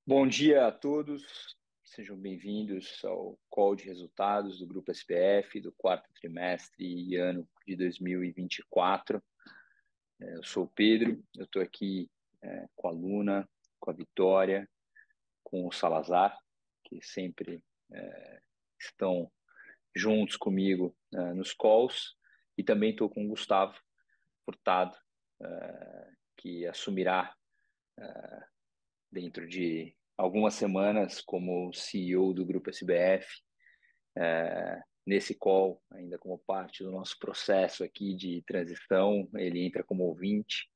Bom dia a todos, sejam bem-vindos ao call de resultados do Grupo SPF do quarto trimestre e ano de 2024. Eu sou o Pedro, eu estou aqui com a Luna, com a Vitória, com o Salazar, que sempre estão juntos comigo nos calls, e também estou com o Gustavo Furtado, que assumirá dentro de algumas semanas como CEO do Grupo SBF, nesse call, ainda como parte do nosso processo aqui de transição. Ele entra como ouvinte.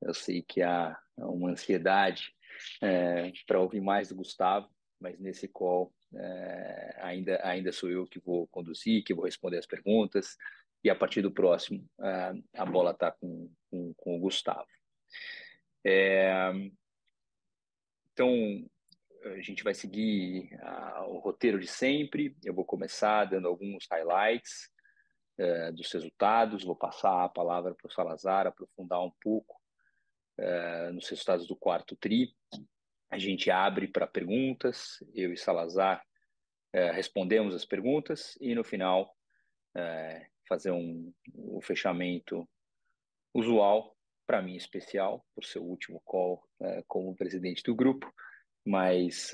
Eu sei que há uma ansiedade para ouvir mais do Gustavo, mas nesse call ainda sou eu que vou conduzir, que vou responder as perguntas, e a partir do próximo a bola está com o Gustavo. Então, a gente vai seguir o roteiro de sempre. Eu vou começar dando alguns highlights dos resultados, vou passar a palavra para o Salazar, aprofundar um pouco nos resultados do quarto TRI. A gente abre para perguntas, eu e Salazar respondemos as perguntas e no final fazer um fechamento usual, para mim especial, por ser o último call como presidente do grupo, mas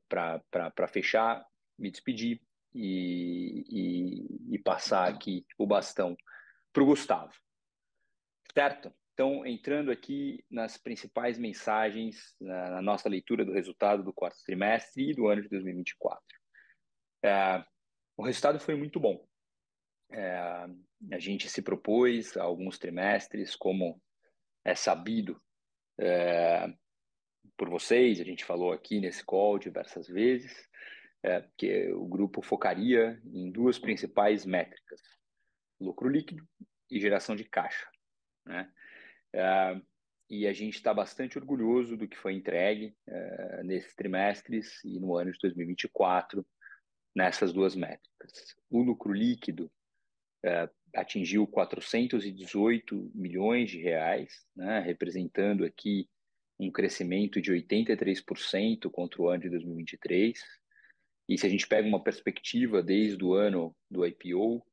para fechar, me despedir e passar aqui o bastão para o Gustavo, certo? Então, entrando aqui nas principais mensagens na nossa leitura do resultado do quarto trimestre e do ano de 2024. O resultado foi muito bom. A gente se propôs há alguns trimestres, como é sabido por vocês, a gente falou aqui nesse call diversas vezes, que o grupo focaria em duas principais métricas: lucro líquido e geração de caixa, né? E a gente está bastante orgulhoso do que foi entregue nesses trimestres e no ano de 2024 nessas duas métricas. O lucro líquido atingiu 418 milhões de reais, né, representando aqui um crescimento de 83% contra o ano de 2023. E se a gente pega uma perspectiva desde o ano do IPO,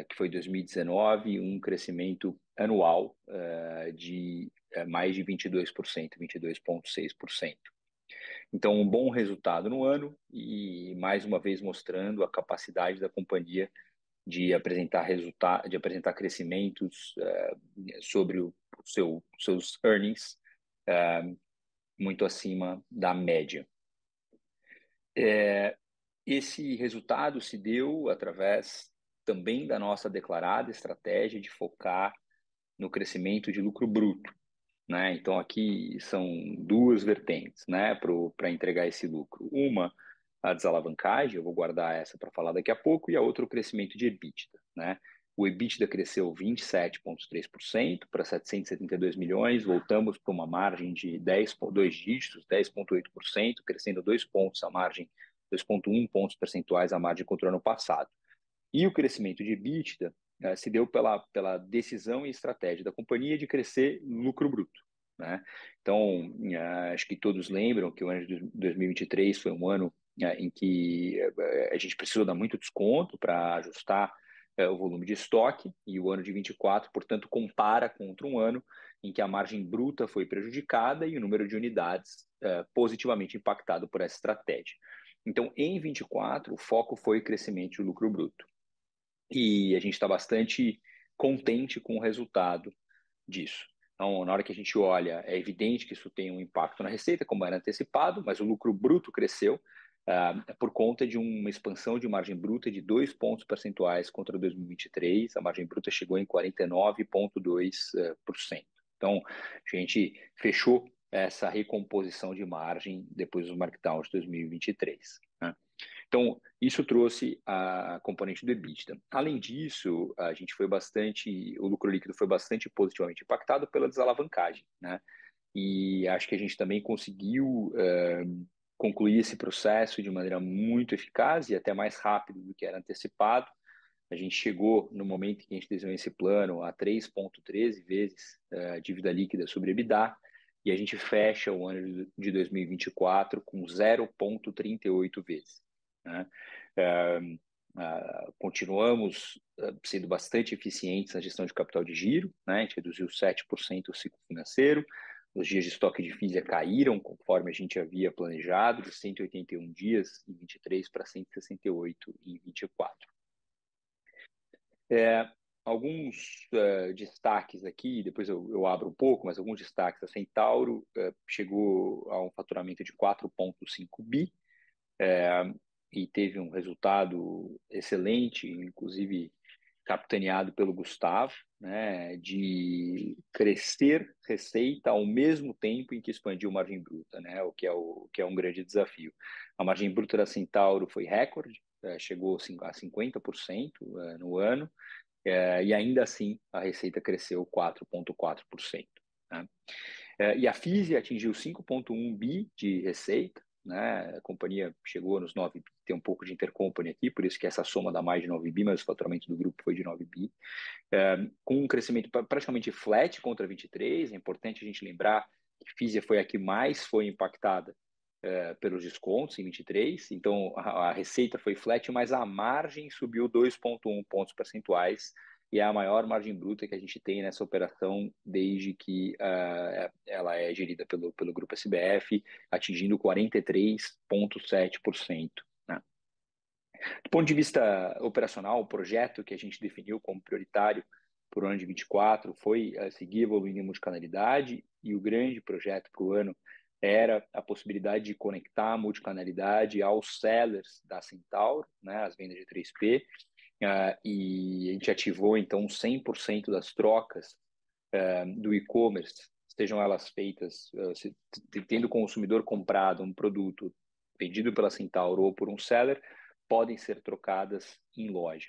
que foi 2019, um crescimento anual de mais de 22%, 22,6%. Então, um bom resultado no ano e, mais uma vez, mostrando a capacidade da companhia de apresentar resultados, de apresentar crescimentos sobre seus earnings muito acima da média. Esse resultado se deu através também da nossa declarada estratégia de focar no crescimento de lucro bruto, né? Então, aqui são duas vertentes, né, para entregar esse lucro. Uma, a desalavancagem, eu vou guardar essa para falar daqui a pouco, e a outra, o crescimento de EBITDA, né? O EBITDA cresceu 27,3% para 772 milhões, voltamos para uma margem de 2 dígitos, 10,8%, crescendo 2 pontos a margem, 2,1 pontos percentuais a margem contra o ano passado. E o crescimento de EBITDA se deu pela decisão e estratégia da companhia de crescer lucro bruto, né? Então, acho que todos lembram que o ano de 2023 foi um ano em que a gente precisou dar muito desconto para ajustar o volume de estoque, e o ano de 24, portanto, compara contra um ano em que a margem bruta foi prejudicada e o número de unidades positivamente impactado por essa estratégia. Então, em 24, o foco foi crescimento de lucro bruto. E a gente está bastante contente com o resultado disso. Então, na hora que a gente olha, é evidente que isso tem um impacto na receita, como era antecipado, mas o lucro bruto cresceu por conta de uma expansão de margem bruta de 2 pontos percentuais contra 2023. A margem bruta chegou em 49,2%. Então, a gente fechou essa recomposição de margem depois dos markdowns de 2023, né? Então, isso trouxe a componente do EBITDA. Além disso, o lucro líquido foi bastante positivamente impactado pela desalavancagem, né? E acho que a gente também conseguiu concluir esse processo de maneira muito eficaz e até mais rápido do que era antecipado. A gente chegou, no momento em que a gente desenhou esse plano, a 3,13 vezes dívida líquida sobre EBITDA, e a gente fecha o ano de 2024 com 0,38 vezes, né? Continuamos sendo bastante eficientes na gestão de capital de giro, né? A gente reduziu 7% o ciclo financeiro, os dias de estoque de FISA caíram, conforme a gente havia planejado, de 181 dias em 23 para 168 em 24. Alguns destaques aqui, depois eu abro um pouco, mas alguns destaques. A Centauro chegou a um faturamento de 4,5 bi e teve um resultado excelente, inclusive capitaneado pelo Gustavo, né, de crescer receita ao mesmo tempo em que expandiu margem bruta, né, o que é um grande desafio. A margem bruta da Centauro foi recorde, chegou a 50% no ano, e ainda assim a receita cresceu 4,4%. Né? E a Fisia atingiu 5,1 bi de receita, né? A companhia chegou nos 9 bi, tem um pouco de intercompany aqui, por isso que essa soma dá mais de 9 bi, mas o faturamento do grupo foi de 9 bi, com um crescimento praticamente flat contra 23. É importante a gente lembrar que a Fisia foi a que mais foi impactada pelos descontos em 23, então a receita foi flat, mas a margem subiu 2,1 pontos percentuais, e é a maior margem bruta que a gente tem nessa operação desde que ela é gerida pelo Grupo SBF, atingindo 43,7%. Né? Do ponto de vista operacional, o projeto que a gente definiu como prioritário para o ano de 24 foi seguir evoluindo em multicanalidade, e o grande projeto para o ano era a possibilidade de conectar a multicanalidade aos sellers da Centauro, né, as vendas de 3P, e a gente ativou, então, 100% das trocas do e-commerce, sejam elas feitas, tendo o consumidor comprado um produto vendido pela Centauro ou por um seller, podem ser trocadas em loja.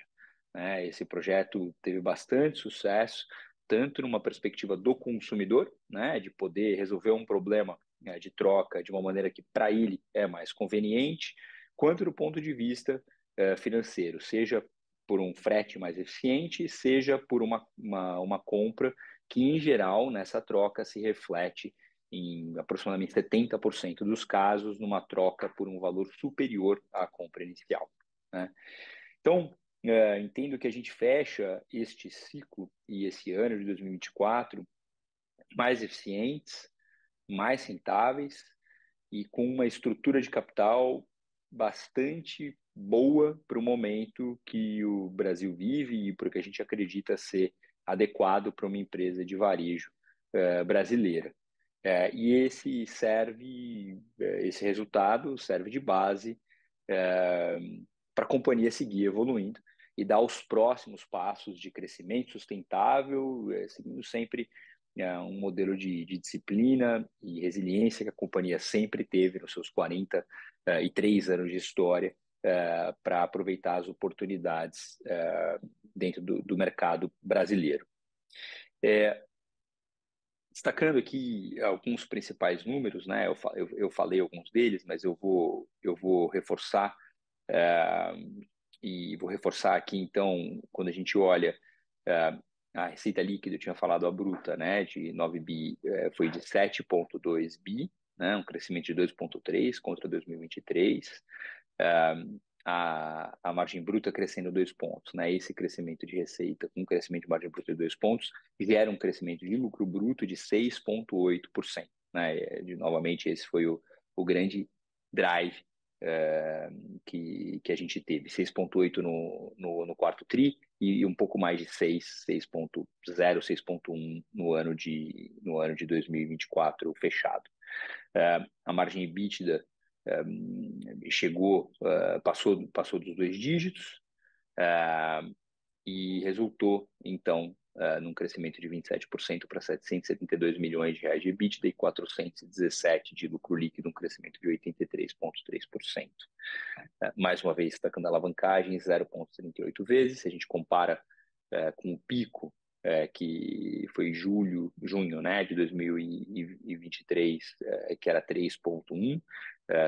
Né? Esse projeto teve bastante sucesso, tanto numa perspectiva do consumidor, né, de poder resolver um problema de troca de uma maneira que para ele é mais conveniente, quanto do ponto de vista financeiro, seja por um frete mais eficiente, seja por uma compra que, em geral, nessa troca se reflete em aproximadamente 70% dos casos numa troca por um valor superior à compra inicial. Né? Então, entendo que a gente fecha este ciclo e esse ano de 2024 mais eficientes, mais rentáveis e com uma estrutura de capital bastante boa para o momento que o Brasil vive e para o que a gente acredita ser adequado para uma empresa de varejo brasileira. E esse resultado serve de base para a companhia seguir evoluindo e dar os próximos passos de crescimento sustentável, seguindo sempre um modelo de disciplina e resiliência que a companhia sempre teve nos seus 43 anos de história, para aproveitar as oportunidades dentro do mercado brasileiro. Destacando aqui alguns principais números, né? Eu falei alguns deles, mas eu vou reforçar, e vou reforçar aqui, então, quando a gente olha a receita líquida, eu tinha falado a bruta, né, de 9 bi, foi de 7,2 bi, né, um crescimento de 2,3 contra 2023. A margem bruta crescendo 2 pontos, né? Esse crescimento de receita com um crescimento de margem bruta de 2 pontos gera um crescimento de lucro bruto de 6,8%. Né? Novamente, esse foi o grande drive que a gente teve, 6,8 no quarto TRI e um pouco mais de 6,0, 6,1 no ano de 2024 fechado. A margem EBITDA passou dos 2 dígitos e resultou, então, num crescimento de 27% para 772 milhões de reais de EBITDA e 417 de lucro líquido, um crescimento de 83,3%. Mais uma vez, destacando a alavancagem, 0,38 vezes. Se a gente compara com o pico, que foi junho, né, de 2023, que era 3,1,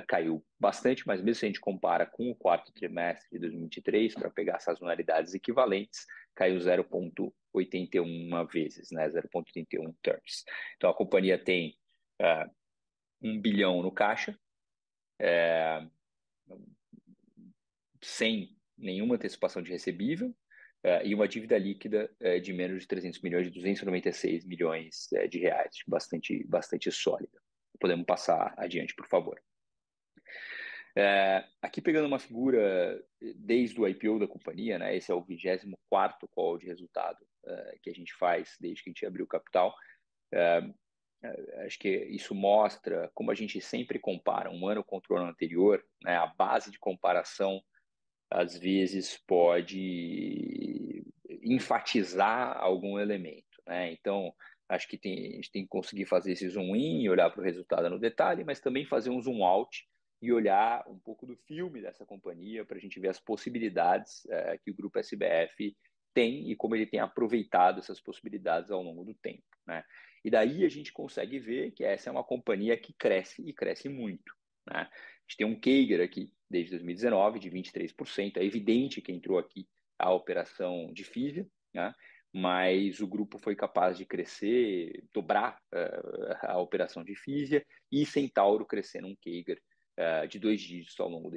caiu bastante, mas mesmo se a gente compara com o quarto trimestre de 2023, para pegar sazonalidades equivalentes, caiu 0,81 vezes, né, 0,81 turns. Então, a companhia tem 1 bilhão no caixa, sem nenhuma antecipação de recebível, e uma dívida líquida de menos de 300 milhões, de 296 milhões de reais, bastante sólida. Podemos passar adiante, por favor. Aqui pegando uma figura desde o IPO da companhia, né? Esse é o 24º call de resultado que a gente faz desde que a gente abriu o capital. Acho que isso mostra como a gente sempre compara um ano contra o ano anterior, né? A base de comparação às vezes pode enfatizar algum elemento, né? Então, acho que a gente tem que conseguir fazer esse zoom in e olhar para o resultado no detalhe, mas também fazer um zoom out e olhar um pouco do filme dessa companhia para a gente ver as possibilidades que o Grupo SBF tem e como ele tem aproveitado essas possibilidades ao longo do tempo, né? E daí a gente consegue ver que essa é uma companhia que cresce e cresce muito, né? A gente tem um CAGR aqui desde 2019 de 23%. É evidente que entrou aqui a operação de Fisia, né? Mas o grupo foi capaz de crescer, dobrar a operação de Fisia e Centauro crescer num CAGR de 2 dígitos ao longo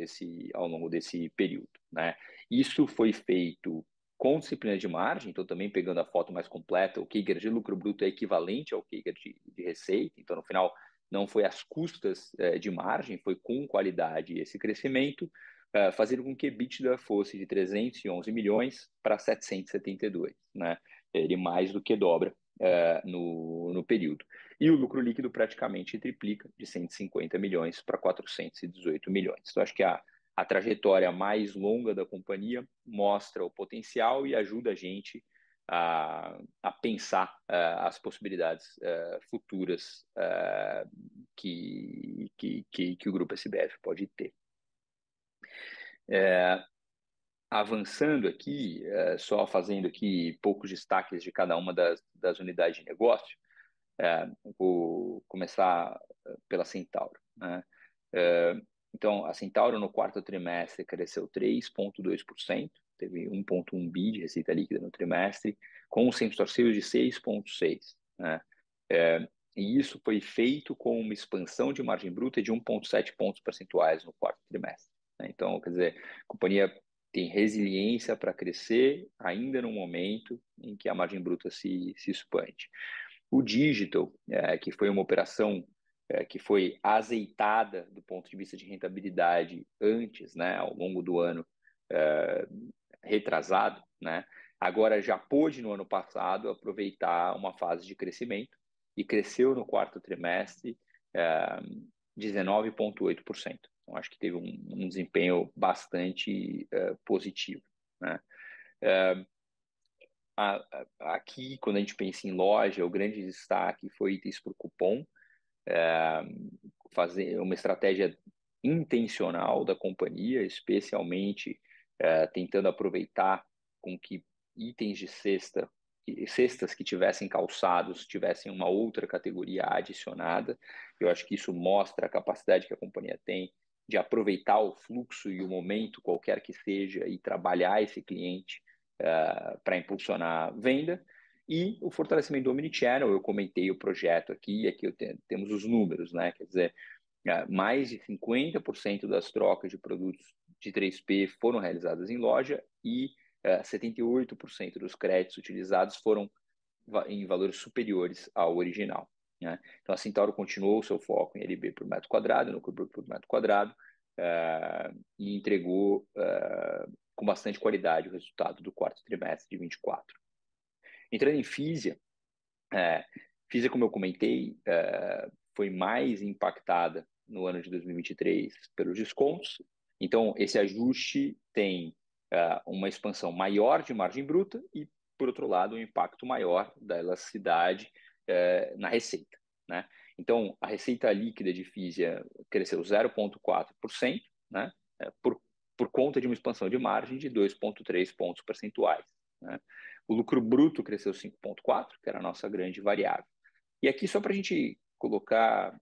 desse período, né? Isso foi feito com disciplina de margem, então também pegando a foto mais completa, o CAGR de lucro bruto é equivalente ao CAGR de receita, então no final não foi às custas de margem, foi com qualidade esse crescimento, fazendo com que EBITDA fosse de 311 milhões para 772, né? Ele mais do que dobra no período. E o lucro líquido praticamente triplica, de 150 milhões para 418 milhões. Então, acho que a trajetória mais longa da companhia mostra o potencial e ajuda a gente a pensar as possibilidades futuras que o Grupo SBF pode ter. Avançando aqui, só fazendo aqui poucos destaques de cada uma das unidades de negócio, vou começar pela Centauro, né? Então, a Centauro no quarto trimestre cresceu 3,2%, teve 1,1 bi de receita líquida no trimestre, com um same-store sales de 6,6%, né? E isso foi feito com uma expansão de margem bruta de 1,7 pontos percentuais no quarto trimestre, né? Então, quer dizer, a companhia tem resiliência para crescer ainda no momento em que a margem bruta se expande. O digital, que foi uma operação que foi azeitada do ponto de vista de rentabilidade antes, né, ao longo do ano retrasado, né, agora já pôde no ano passado aproveitar uma fase de crescimento e cresceu no quarto trimestre 19,8%. Então, acho que teve um desempenho bastante positivo, né? Aqui, quando a gente pensa em loja, o grande destaque foi itens por cupom, fazer uma estratégia intencional da companhia, especialmente tentando aproveitar com que itens de cestas que tivessem calçados tivessem uma outra categoria adicionada. Eu acho que isso mostra a capacidade que a companhia tem de aproveitar o fluxo e o momento, qualquer que seja, e trabalhar esse cliente para impulsionar a venda. E o fortalecimento do Omnichannel, eu comentei o projeto aqui, e aqui temos os números, né? Quer dizer, mais de 50% das trocas de produtos de 3P foram realizadas em loja e 78% dos créditos utilizados foram em valores superiores ao original, né? Então, a Centauro continuou o seu foco em LB por metro quadrado, no lucro por metro quadrado, e entregou com bastante qualidade o resultado do quarto trimestre de 24. Entrando em Fisia, Fisia, como eu comentei, foi mais impactada no ano de 2023 pelos descontos. Então, esse ajuste tem uma expansão maior de margem bruta e, por outro lado, um impacto maior da elasticidade na receita, né? Então, a receita líquida de Fisia cresceu 0,4%, né? Por conta de uma expansão de margem de 2,3 pontos percentuais, né? O lucro bruto cresceu 5,4%, que era a nossa grande variável. E aqui, só para a gente colocar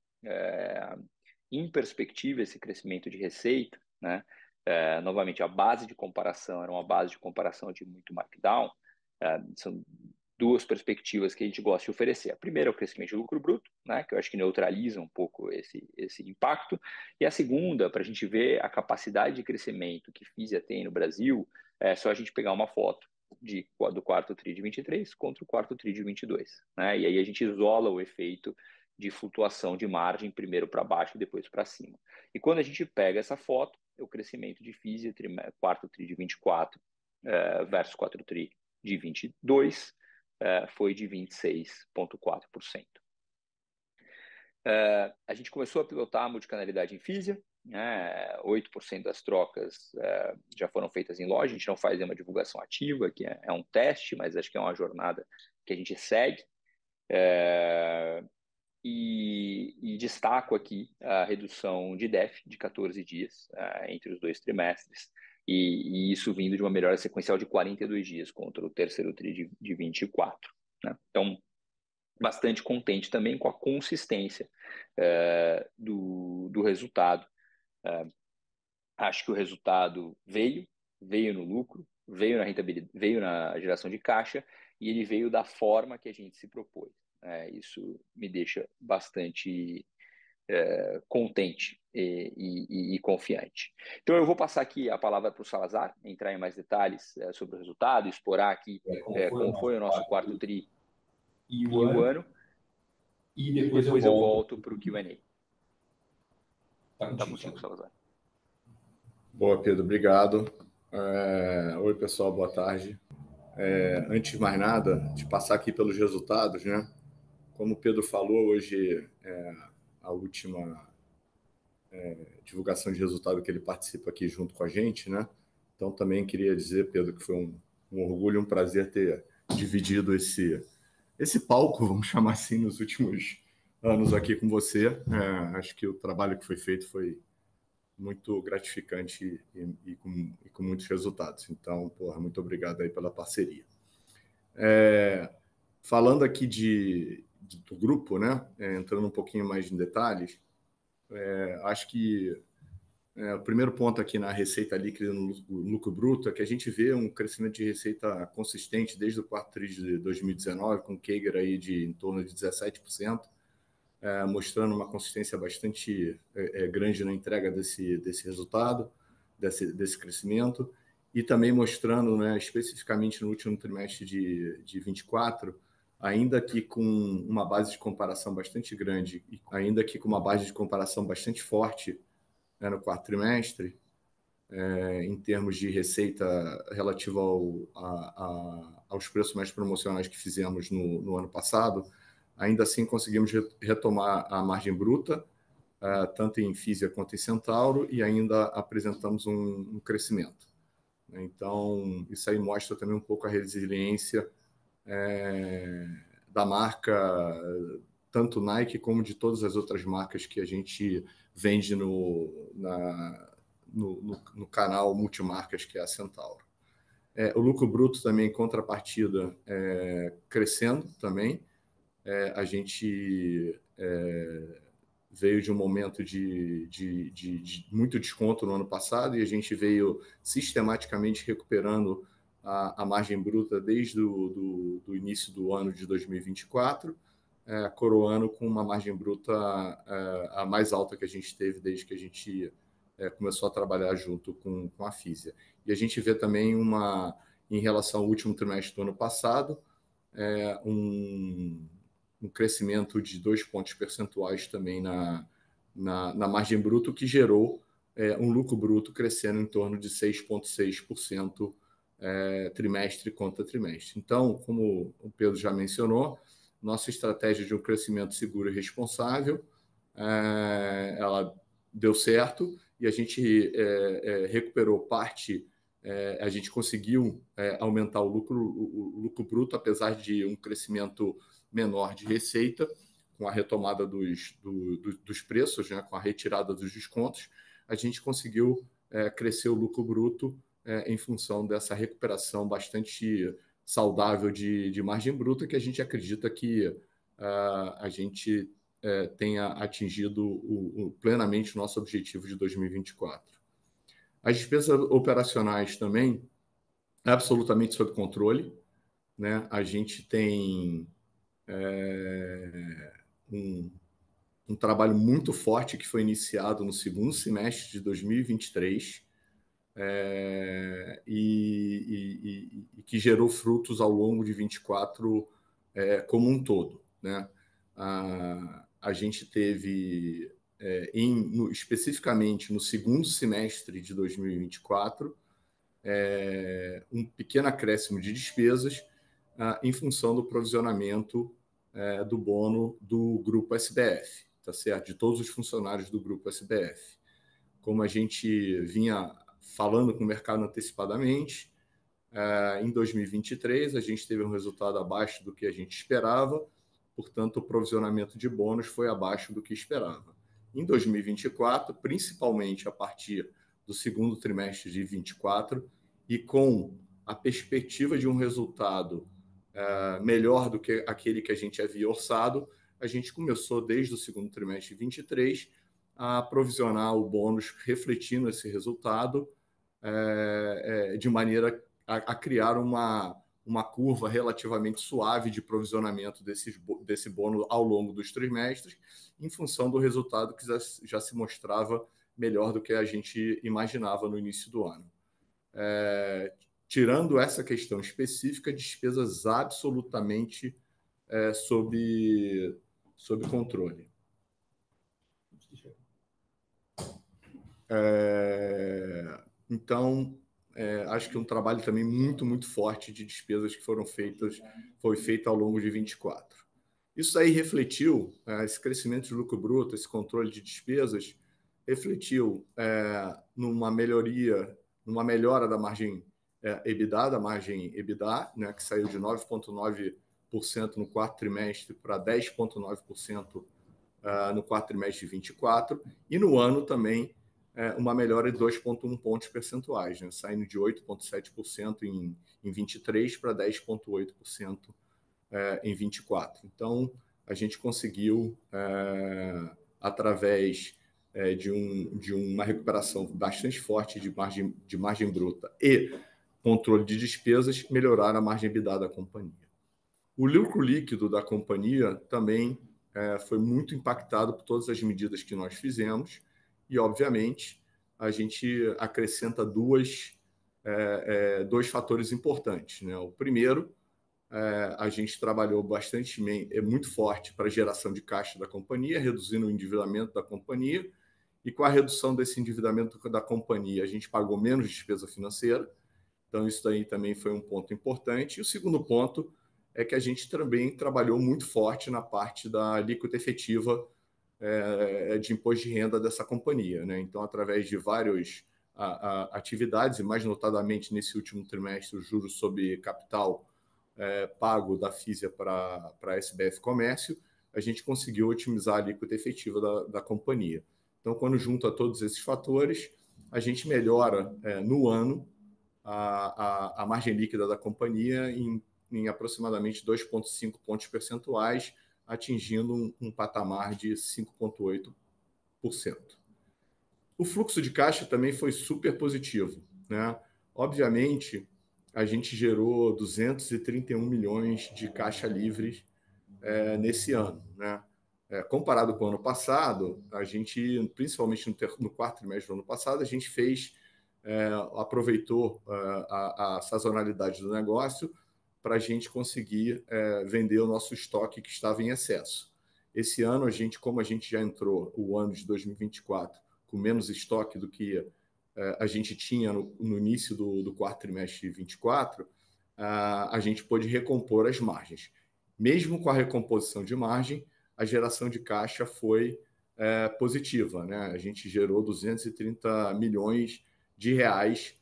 em perspectiva esse crescimento de receita, né? Novamente, a base de comparação era uma base de comparação de muito markdown, são duas perspectivas que a gente gosta de oferecer. A primeira é o crescimento de lucro bruto, né, que eu acho que neutraliza um pouco esse impacto, e a segunda, para a gente ver a capacidade de crescimento que Fisia tem no Brasil, é só a gente pegar uma foto do quarto TRI de 23 contra o quarto TRI de 22, né, e aí a gente isola o efeito de flutuação de margem, primeiro para baixo e depois para cima. E quando a gente pega essa foto, o crescimento de Fisia, quarto TRI de 24 versus quarto TRI de 22, foi de 26,4%. A gente começou a pilotar a multicanalidade em Fisia, né? 8% das trocas já foram feitas em loja, a gente não faz uma divulgação ativa, que é um teste, mas acho que é uma jornada que a gente segue. E destaco aqui a redução de DEF de 14 dias entre os dois trimestres, e isso vindo de uma melhora sequencial de 42 dias contra o terceiro TRI de 24. Né? Então, bastante contente também com a consistência do resultado. Acho que o resultado veio no lucro, veio na rentabilidade, veio na geração de caixa, e ele veio da forma que a gente se propôs. Isso me deixa bastante contente e confiante. Então, eu vou passar aqui a palavra para o Salazar, entrar em mais detalhes sobre o resultado, explorar aqui como foi o nosso quarto TRI e o ano, e e depois eu volto para o Q&A. Tá contigo, Salazar. Boa, Pedro, obrigado. Oi, pessoal, boa tarde. Antes de mais nada, de passar aqui pelos resultados, né? Como o Pedro falou, hoje é a última divulgação de resultado que ele participa aqui junto com a gente, né? Então, também queria dizer, Pedro, que foi um orgulho, um prazer ter dividido esse palco, vamos chamar assim, nos últimos anos aqui com você. Acho que o trabalho que foi feito foi muito gratificante e com muitos resultados. Então, muito obrigado aí pela parceria. Falando aqui do grupo, né? Entrando um pouquinho mais em detalhes, acho que o primeiro ponto aqui na receita líquida no lucro bruto é que a gente vê um crescimento de receita consistente desde o quarto TRI de 2019, com CAGR aí de em torno de 17%, mostrando uma consistência bastante grande na entrega desse resultado, desse crescimento, e também mostrando, né, especificamente no último trimestre de 24, ainda que com uma base de comparação bastante grande, e ainda que com uma base de comparação bastante forte, né, no quarto trimestre, em termos de receita relativa aos preços mais promocionais que fizemos no ano passado, ainda assim conseguimos retomar a margem bruta, tanto em Fisia quanto em Centauro, e ainda apresentamos um crescimento. Então, isso aí mostra também um pouco a resiliência da marca, tanto Nike como de todas as outras marcas que a gente vende no canal multimarcas, que é a Centauro. O lucro bruto também, em contrapartida, crescendo também. A gente veio de um momento de muito desconto no ano passado, e a gente veio sistematicamente recuperando a margem bruta desde do início do ano de 2024, coroando com uma margem bruta a mais alta que a gente teve desde que a gente começou a trabalhar junto com a Fisia. E a gente vê também em relação ao último trimestre do ano passado, um crescimento de 2 pontos percentuais também na margem bruta, que gerou um lucro bruto crescendo em torno de 6,6% trimestre contra trimestre. Então, como o Pedro já mencionou, nossa estratégia de um crescimento seguro e responsável, ela deu certo, e a gente recuperou parte, a gente conseguiu aumentar o lucro bruto, apesar de um crescimento menor de receita, com a retomada dos preços, né, com a retirada dos descontos, a gente conseguiu crescer o lucro bruto em função dessa recuperação bastante saudável de margem bruta, que a gente acredita que a gente tenha atingido plenamente o nosso objetivo de 2024. As despesas operacionais também absolutamente sob controle. né? A gente tem um trabalho muito forte que foi iniciado no segundo semestre de 2023 e que gerou frutos ao longo de 24 como um todo, né? A gente teve, especificamente no segundo semestre de 2024, um pequeno acréscimo de despesas em função do provisionamento do bono do Grupo SBF, tá certo? De todos os funcionários do Grupo SBF. Como a gente vinha falando com o mercado antecipadamente, em 2023 a gente teve um resultado abaixo do que a gente esperava, portanto o provisionamento de bônus foi abaixo do que esperava. Em 2024, principalmente a partir do segundo trimestre de 24 e com a perspectiva de um resultado melhor do que aquele que a gente havia orçado, a gente começou desde o segundo trimestre de 23 a provisionar o bônus refletindo esse resultado de maneira a criar uma curva relativamente suave de provisionamento desse bônus ao longo dos trimestres, em função do resultado que já se mostrava melhor do que a gente imaginava no início do ano. Tirando essa questão específica, despesas absolutamente sob controle. Então, acho que um trabalho também muito forte de despesas que foi feito ao longo de 24. Isso aí refletiu, esse crescimento de lucro bruto, esse controle de despesas, refletiu numa melhora da margem EBITDA, né, que saiu de 9,9% no quarto trimestre para 10,9% no quarto trimestre de 24, e no ano também uma melhora de 2,1 pontos percentuais, né, saindo de 8,7% em 23 para 10,8% em 24. Então, a gente conseguiu, através de uma recuperação bastante forte de margem bruta e controle de despesas, melhorar a margem EBITDA da companhia. O lucro líquido da companhia também foi muito impactado por todas as medidas que nós fizemos e, obviamente, a gente acrescenta dois fatores importantes, né? O primeiro, a gente trabalhou muito forte para a geração de caixa da companhia, reduzindo o endividamento da companhia, e com a redução desse endividamento da companhia, a gente pagou menos despesa financeira. Então, isso aí também foi um ponto importante. E o segundo ponto é que a gente também trabalhou muito forte na parte da alíquota efetiva de imposto de renda dessa companhia, né? Então, através de várias atividades, e mais notadamente nesse último trimestre, os juros sobre capital pago da Fisia para a SBF Comércio, a gente conseguiu otimizar a alíquota efetiva da companhia. Então, quando junta todos esses fatores, a gente melhora no ano a margem líquida da companhia em aproximadamente 2,5 pontos percentuais, atingindo um patamar de 5,8%. O fluxo de caixa também foi super positivo, né? Obviamente, a gente gerou 231 milhões de caixa livres nesse ano, né? Comparado com o ano passado, a gente, principalmente no quarto trimestre do ano passado, a gente aproveitou a sazonalidade do negócio para a gente conseguir vender o nosso estoque que estava em excesso. Esse ano, como a gente já entrou o ano de 2024 com menos estoque do que a gente tinha no início do quarto trimestre de 24, a gente pôde recompor as margens. Mesmo com a recomposição de margem, a geração de caixa foi positiva, né? A gente gerou 230 milhões de reais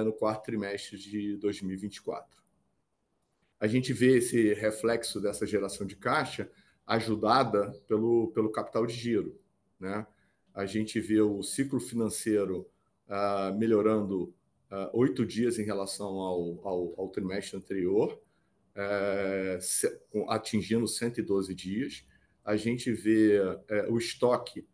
no quarto trimestre de 2024. A gente vê esse reflexo dessa geração de caixa ajudada pelo capital de giro, né? A gente vê o ciclo financeiro melhorando 8 dias em relação ao trimestre anterior, atingindo 112 dias. A gente vê o estoque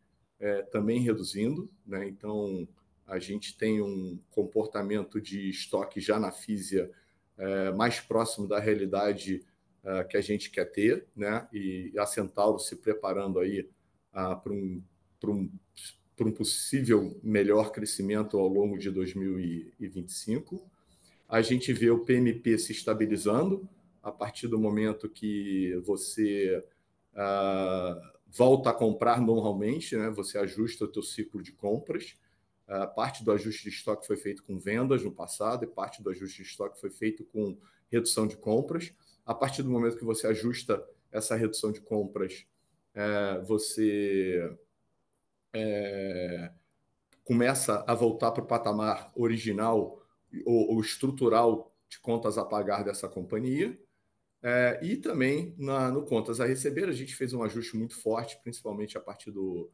também reduzindo, né? Então, a gente tem um comportamento de estoque já na Fisia mais próximo da realidade que a gente quer ter, né? E a Centauro se preparando aí para um possível melhor crescimento ao longo de 2025. A gente vê o PMP se estabilizando a partir do momento que você volta a comprar normalmente, né? Você ajusta o teu ciclo de compras. Parte do ajuste de estoque foi feito com vendas no passado e parte do ajuste de estoque foi feito com redução de compras. A partir do momento que você ajusta essa redução de compras, você começa a voltar para o patamar original ou estrutural de contas a pagar dessa companhia. E também no contas a receber, a gente fez um ajuste muito forte, principalmente a partir do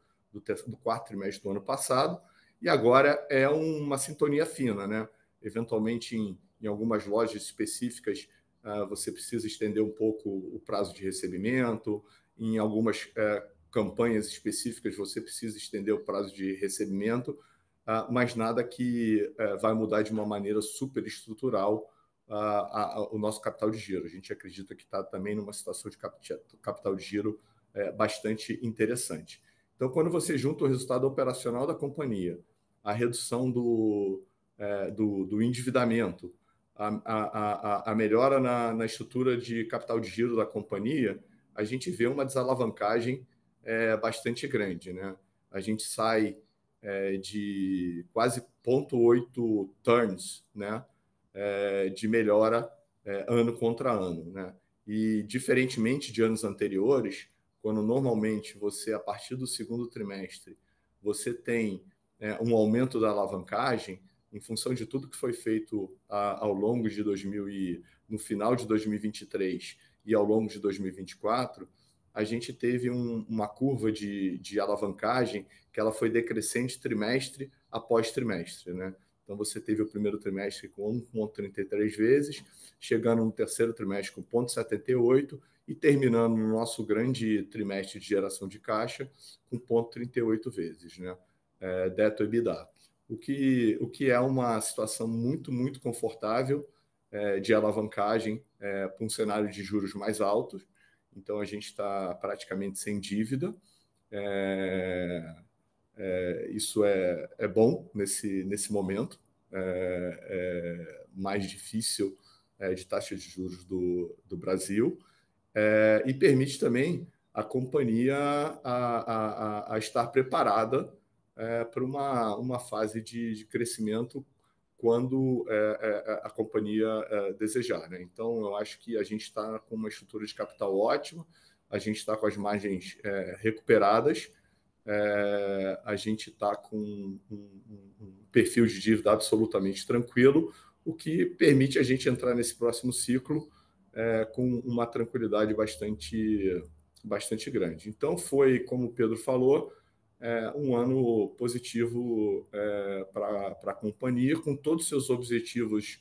quarto trimestre do ano passado, e agora é uma sintonia fina, né? Eventualmente, em algumas lojas específicas, você precisa estender um pouco o prazo de recebimento, em algumas campanhas específicas, você precisa estender o prazo de recebimento, mas nada que vai mudar de uma maneira super estrutural o nosso capital de giro. A gente acredita que está também numa situação de capital de giro bastante interessante. Então, quando você junta o resultado operacional da companhia, a redução do endividamento, a melhora na estrutura de capital de giro da companhia, a gente vê uma desalavancagem bastante grande, né? A gente sai de quase 0,8 turns, né? De melhora ano contra ano, né? E diferentemente de anos anteriores, quando normalmente você, a partir do segundo trimestre, você tem um aumento da alavancagem, em função de tudo que foi feito ao longo de no final de 2023 e ao longo de 2024, a gente teve uma curva de alavancagem que ela foi decrescente trimestre após trimestre, né? Então, você teve o primeiro trimestre com 1,33 vezes, chegando no terceiro trimestre com 0,78 e terminando no nosso grande trimestre de geração de caixa com 0,38 vezes, né? Debt to EBITDA. O que é uma situação muito, muito confortável de alavancagem para um cenário de juros mais altos. Então, a gente está praticamente sem dívida. Isso é bom nesse momento mais difícil de taxa de juros do Brasil, e permite também a companhia a estar preparada para uma fase de crescimento quando a companhia desejar, né? Então, eu acho que a gente está com uma estrutura de capital ótima, a gente está com as margens recuperadas, a gente está com um perfil de dívida absolutamente tranquilo, o que permite a gente entrar nesse próximo ciclo com uma tranquilidade bastante grande. Então, foi, como o Pedro falou, um ano positivo para a companhia, com todos os seus objetivos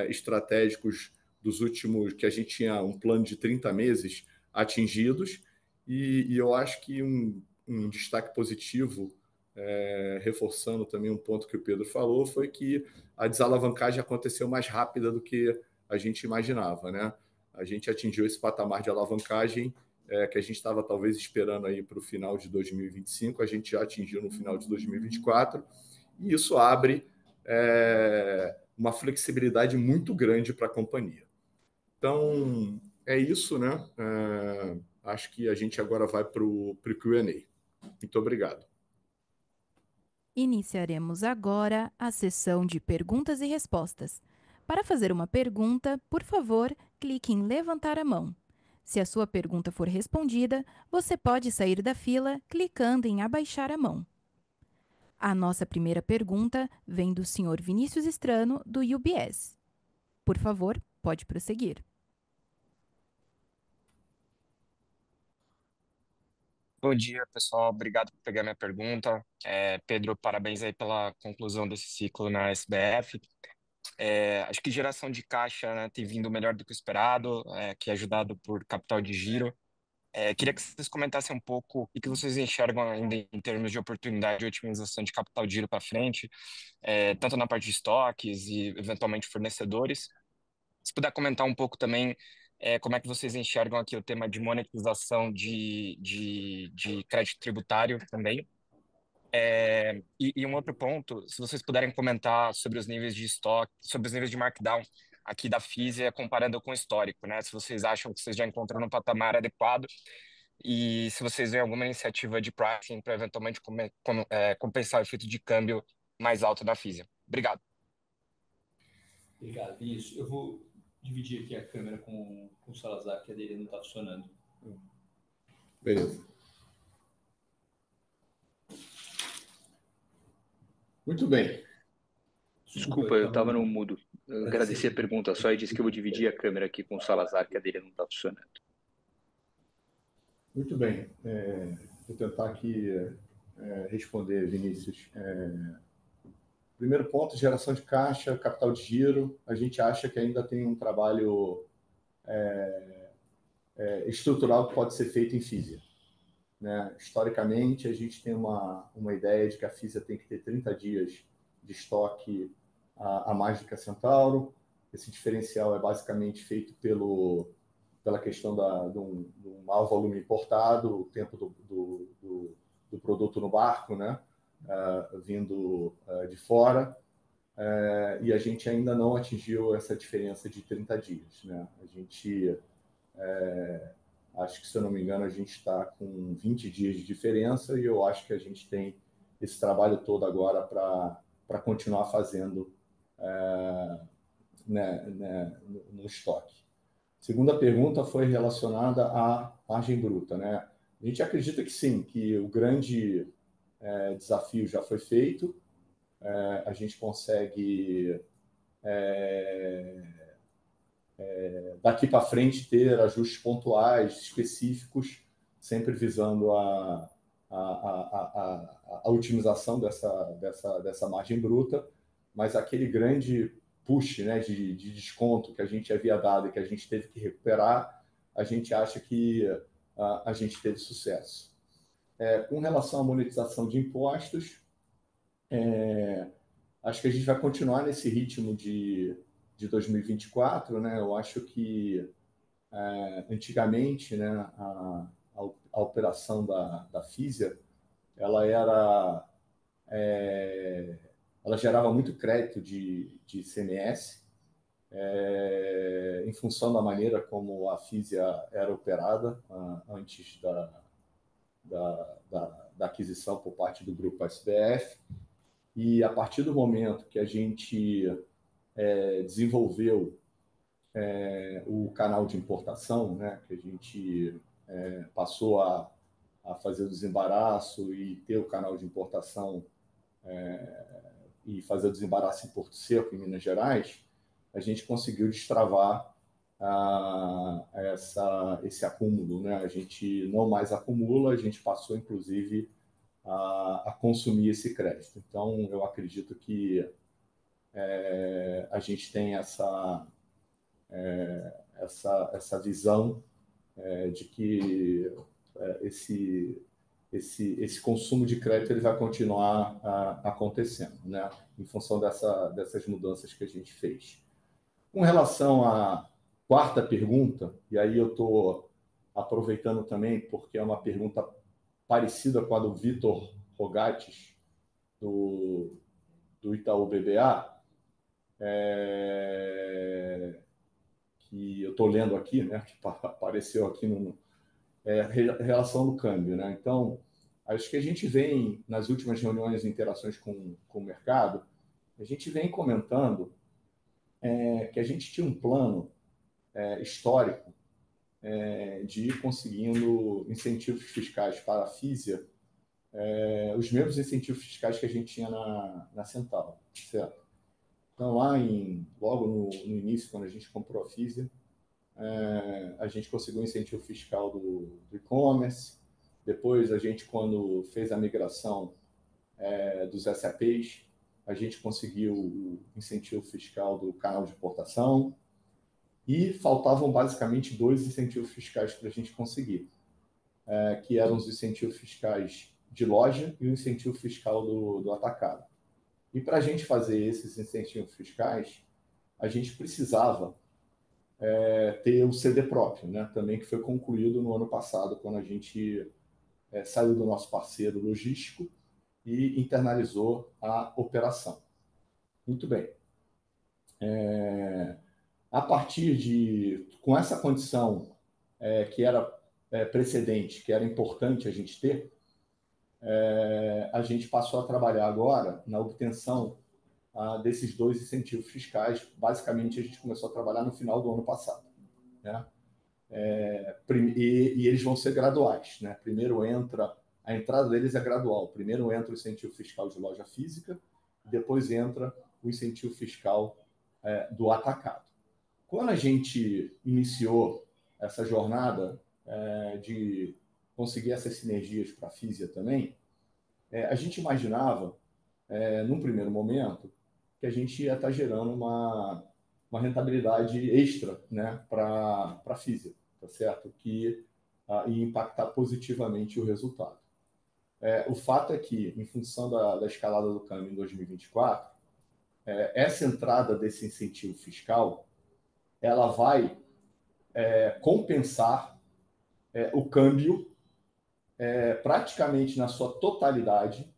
estratégicos dos últimos, que a gente tinha um plano de 30 meses atingidos, e eu acho que um destaque positivo, reforçando também um ponto que o Pedro falou, foi que a desalavancagem aconteceu mais rápida do que a gente imaginava, né? A gente atingiu esse patamar de alavancagem que a gente estava talvez esperando aí para o final de 2025, a gente já atingiu no final de 2024, e isso abre uma flexibilidade muito grande para a companhia. Então, é isso, né? Acho que a gente agora vai para o Q&A. Muito obrigado. Iniciaremos agora a sessão de perguntas e respostas. Para fazer uma pergunta, por favor, clique em levantar a mão. Se a sua pergunta for respondida, você pode sair da fila clicando em abaixar a mão. A nossa primeira pergunta vem do Sr. Vinícius Strano, do UBS. Por favor, pode prosseguir. Bom dia, pessoal. Obrigado por pegar minha pergunta. Pedro, parabéns aí pela conclusão desse ciclo na SBF. Acho que geração de caixa, né, tem vindo melhor do que o esperado, que é ajudado por capital de giro. Queria que vocês comentassem um pouco o que vocês enxergam ainda em termos de oportunidade de otimização de capital de giro para frente, tanto na parte de estoques e, eventualmente, fornecedores. Se puder comentar um pouco também como é que vocês enxergam aqui o tema de monetização de crédito tributário também. E um outro ponto, se vocês puderem comentar sobre os níveis de estoque, sobre os níveis de markdown aqui da Fisia, comparando com o histórico, né? Se vocês acham que vocês já encontraram um patamar adequado e se vocês veem alguma iniciativa de pricing para eventualmente compensar o efeito de câmbio mais alto da Fisia. Obrigado. Obrigado, Vinícius. Eu vou dividir aqui a câmera com o Salazar, que a dele não está funcionando. Beleza. Muito bem. Desculpa, eu estava no mudo. Eu agradeci a pergunta só e disse que eu vou dividir a câmera aqui com o Salazar, que a dele não está funcionando. Muito bem. Vou tentar aqui responder, Vinícius. Primeiro ponto, geração de caixa, capital de giro. A gente acha que ainda tem um trabalho estrutural que pode ser feito em Fisia. Né? Historicamente, a gente tem uma ideia de que a Fisia tem que ter 30 dias de estoque a mais do que a Centauro. Esse diferencial é basicamente feito pela questão do maior volume importado, o tempo do produto no barco, né? Vindo de fora, e a gente ainda não atingiu essa diferença de 30 dias. Né? A gente, acho que, se eu não me engano, a gente está com 20 dias de diferença e eu acho que a gente tem esse trabalho todo agora para continuar fazendo no estoque. Segunda pergunta foi relacionada à margem bruta. Né? A gente acredita que sim, que o grande desafio já foi feito. A gente consegue, daqui para frente, ter ajustes pontuais, específicos, sempre visando a otimização dessa margem bruta, mas aquele grande push, né, de desconto que a gente havia dado e que a gente teve que recuperar, a gente acha que a gente teve sucesso. Com relação à monetização de impostos, acho que a gente vai continuar nesse ritmo de 2024. Né? Eu acho que, antigamente, né, a operação da Fisia, ela gerava muito crédito de ICMS, em função da maneira como a Fisia era operada antes da aquisição por parte do grupo SBF. E a partir do momento que a gente desenvolveu o canal de importação, né, que a gente passou a fazer o desembaraço e ter o canal de importação e fazer o desembaraço em Porto Seco, em Minas Gerais, a gente conseguiu destravar esse acúmulo. Né? A gente não mais acumula, a gente passou, inclusive, a consumir esse crédito. Então, eu acredito que a gente tem essa visão de que esse consumo de crédito ele vai continuar acontecendo, né? Em função dessas mudanças que a gente fez. Com relação à quarta pergunta, e aí eu estou aproveitando também, porque é uma pergunta parecida com a do Vitor Rogatis, do Itaú BBA, que eu estou lendo aqui, né, que apareceu aqui relação do câmbio. Né? Então, acho que a gente vem, nas últimas reuniões e interações com o mercado, a gente vem comentando que a gente tinha um plano histórico de ir conseguindo incentivos fiscais para a Fisia, os mesmos incentivos fiscais que a gente tinha na Centauro, certo? Então, logo no início, quando a gente comprou a Fisia, a gente conseguiu um incentivo fiscal do e-commerce. Depois, a gente, quando fez a migração dos SAPs, a gente conseguiu o incentivo fiscal do canal de importação. E faltavam basicamente 2 incentivos fiscais para a gente conseguir, que eram os incentivos fiscais de loja e o incentivo fiscal do atacado. E para a gente fazer esses incentivos fiscais, a gente precisava ter o CD próprio, né? Também que foi concluído no ano passado, quando a gente saiu do nosso parceiro logístico e internalizou a operação. Muito bem. A partir com essa condição que era precedente, que era importante a gente ter, a gente passou a trabalhar agora na obtenção desses 2 incentivos fiscais. Basicamente, a gente começou a trabalhar no final do ano passado, né? E eles vão ser graduais, né? Primeiro a entrada deles é gradual. Primeiro entra o incentivo fiscal de loja física, depois entra o incentivo fiscal do atacado. Quando a gente iniciou essa jornada de conseguir essas sinergias para a Fisia também, a gente imaginava, num primeiro momento, que a gente ia estar gerando uma rentabilidade extra, né, para a Fisia, tá certo? Que ia impactar positivamente o resultado. O fato é que, em função da escalada do câmbio em 2024, essa entrada desse incentivo fiscal ela vai compensar o câmbio praticamente na sua totalidade,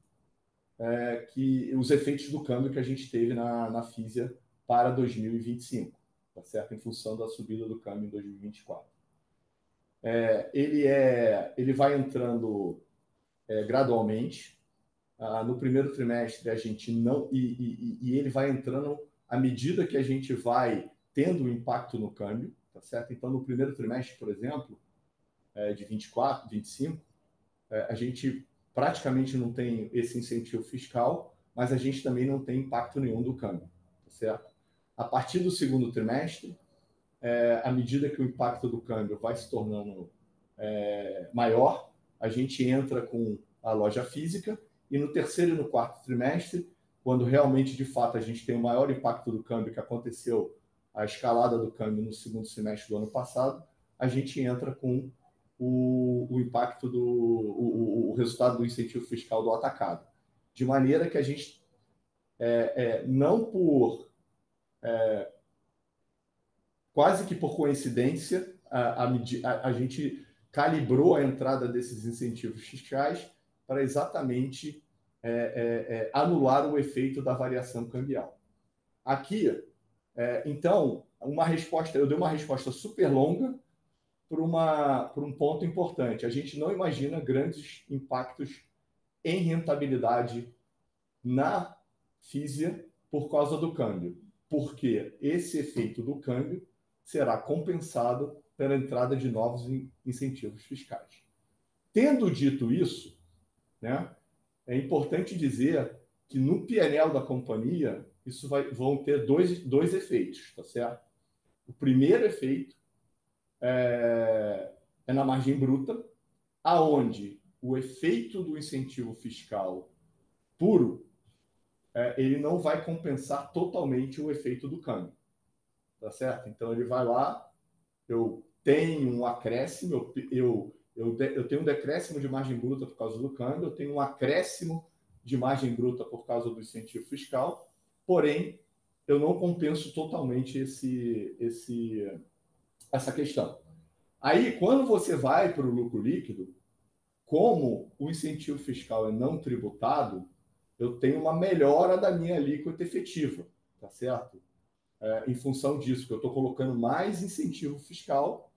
que os efeitos do câmbio que a gente teve na Fisia para 2025, tá certo? Em função da subida do câmbio em 2024. Ele vai entrando gradualmente. No primeiro trimestre a gente não e ele vai entrando à medida que a gente vai tendo um impacto no câmbio, tá certo? Então no primeiro trimestre, por exemplo, de 24, 25, a gente praticamente não tem esse incentivo fiscal, mas a gente também não tem impacto nenhum do câmbio, tá certo? A partir do segundo trimestre, à medida que o impacto do câmbio vai se tornando maior, a gente entra com a loja física, e no terceiro e no quarto trimestre, quando realmente, de fato, a gente tem o maior impacto do câmbio, que aconteceu a escalada do câmbio no segundo semestre do ano passado, a gente entra com o impacto o resultado do incentivo fiscal do atacado. De maneira que a gente, não por... quase que por coincidência, a gente calibrou a entrada desses incentivos fiscais para exatamente anular o efeito da variação cambial. Aqui, então, eu dei uma resposta super longa por um ponto importante. A gente não imagina grandes impactos em rentabilidade na Fisia por causa do câmbio, porque esse efeito do câmbio será compensado pela entrada de novos incentivos fiscais. Tendo dito isso, né, é importante dizer que no P&L da companhia vão ter dois efeitos, tá certo? O primeiro efeito é na margem bruta, aonde o efeito do incentivo fiscal puro ele não vai compensar totalmente o efeito do câmbio, tá certo? Então ele vai lá, eu tenho um acréscimo, eu tenho um decréscimo de margem bruta por causa do câmbio, eu tenho um acréscimo de margem bruta por causa do incentivo fiscal, porém eu não compenso totalmente essa questão. Aí, quando você vai para o lucro líquido, como o incentivo fiscal é não tributado, eu tenho uma melhora da minha alíquota efetiva, tá certo? Em função disso, que eu estou colocando mais incentivo fiscal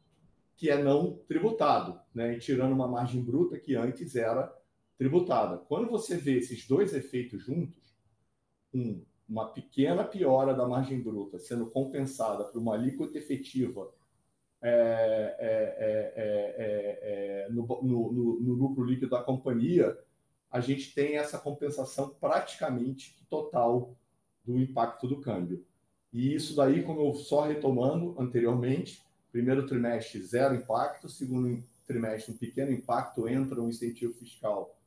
que é não tributado, né? E tirando uma margem bruta que antes era tributada. Quando você vê esses dois efeitos juntos, uma pequena piora da margem bruta sendo compensada por uma alíquota efetiva no lucro líquido da companhia, a gente tem essa compensação praticamente total do impacto do câmbio. E isso daí, como eu só retomando anteriormente, primeiro trimestre, zero impacto, segundo trimestre, um pequeno impacto, entra um incentivo fiscal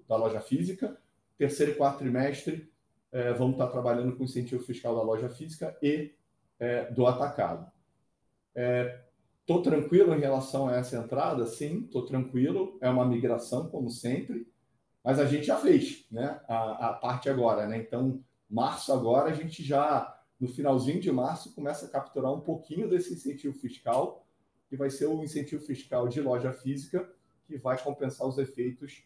da loja física, terceiro e quarto trimestre, vamos estar trabalhando com incentivo fiscal da loja física e do atacado. Estou tranquilo em relação a essa entrada? Sim, estou tranquilo. É uma migração, como sempre, mas a gente já fez, né, a parte agora, né? Então, março agora, a gente já no finalzinho de março, começa a capturar um pouquinho desse incentivo fiscal, que vai ser o incentivo fiscal de loja física, que vai compensar os efeitos,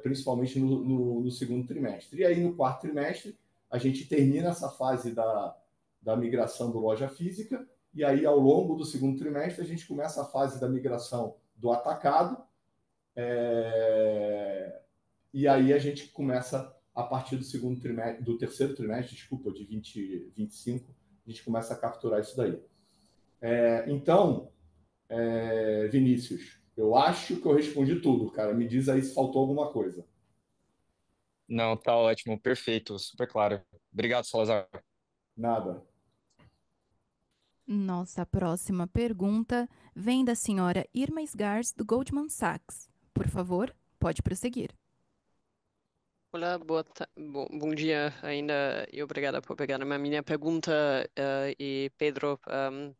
principalmente no segundo trimestre. E aí, no quarto trimestre, a gente termina essa fase da migração do loja física, e aí, ao longo do segundo trimestre, a gente começa a fase da migração do atacado, e aí a gente começa, a partir do segundo trimestre, do terceiro trimestre, desculpa, de 2025, a gente começa a capturar isso daí. Então, Vinícius, eu acho que eu respondi tudo, cara. Me diz aí se faltou alguma coisa. Não, tá ótimo, perfeito, super claro. Obrigado, Salazar. Nada. Nossa próxima pergunta vem da senhora Irma Sgars, do Goldman Sachs. Por favor, pode prosseguir. Olá, bom dia ainda e obrigada por pegar a minha pergunta. E Pedro,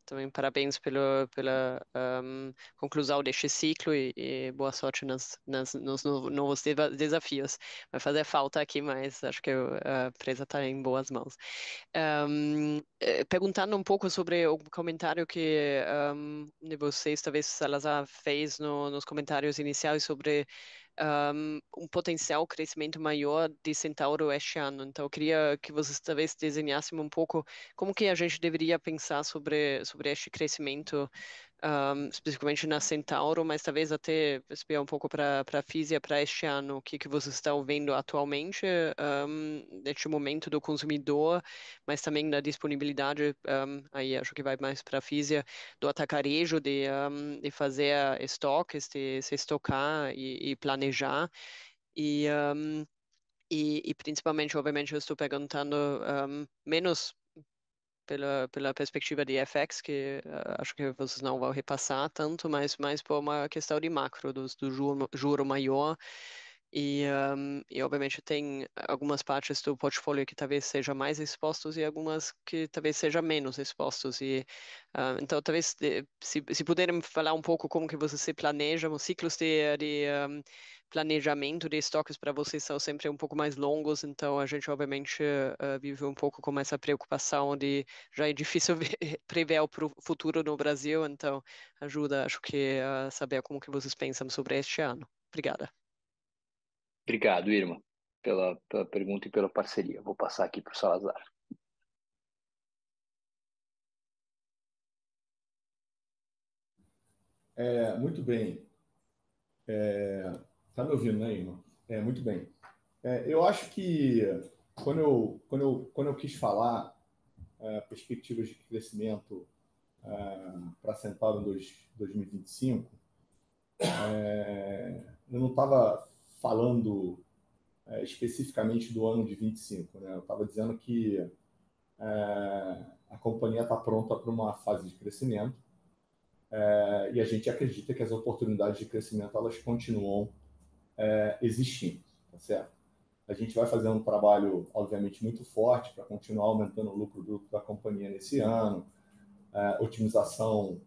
também parabéns pela conclusão deste ciclo e boa sorte nos novos desafios. Vai fazer falta aqui, mas acho que a empresa está em boas mãos. Perguntando um pouco sobre o comentário que de vocês, talvez Salazar, fez nos comentários iniciais sobre um potencial crescimento maior de Centauro este ano. Então, eu queria que vocês talvez desenhassem um pouco como que a gente deveria pensar sobre este crescimento, especificamente na Centauro, mas talvez até espiar um pouco para a Fisia para este ano, o que vocês estão vendo atualmente, neste momento do consumidor, mas também da disponibilidade, aí acho que vai mais para a Fisia, do atacarejo, de fazer estoques, de se estocar e planejar. E principalmente, obviamente, eu estou perguntando menos pela perspectiva de FX, que acho que vocês não vão repassar tanto, mas mais por uma questão de macro, do juro maior. E obviamente tem algumas partes do portfólio que talvez sejam mais expostos e algumas que talvez sejam menos expostos. Então, talvez, se puderem falar um pouco como que vocês se planejam, os ciclos de planejamento de estoques para vocês são sempre um pouco mais longos, então a gente obviamente vive um pouco com essa preocupação de já é difícil prever o futuro no Brasil, então ajuda, acho que, a saber como que vocês pensam sobre este ano. Obrigada. Obrigado, Irma, pela pergunta e pela parceria. Vou passar aqui para o Salazar. Muito bem. Tá me ouvindo, né, Irma? Muito bem. Eu acho que quando eu quis falar perspectivas de crescimento para a Centauro em 2025, eu não estava falando especificamente do ano de 25, né? Eu estava dizendo que a companhia está pronta para uma fase de crescimento e a gente acredita que as oportunidades de crescimento elas continuam existindo, tá certo? A gente vai fazer um trabalho, obviamente, muito forte para continuar aumentando o lucro bruto da companhia nesse ano, otimização,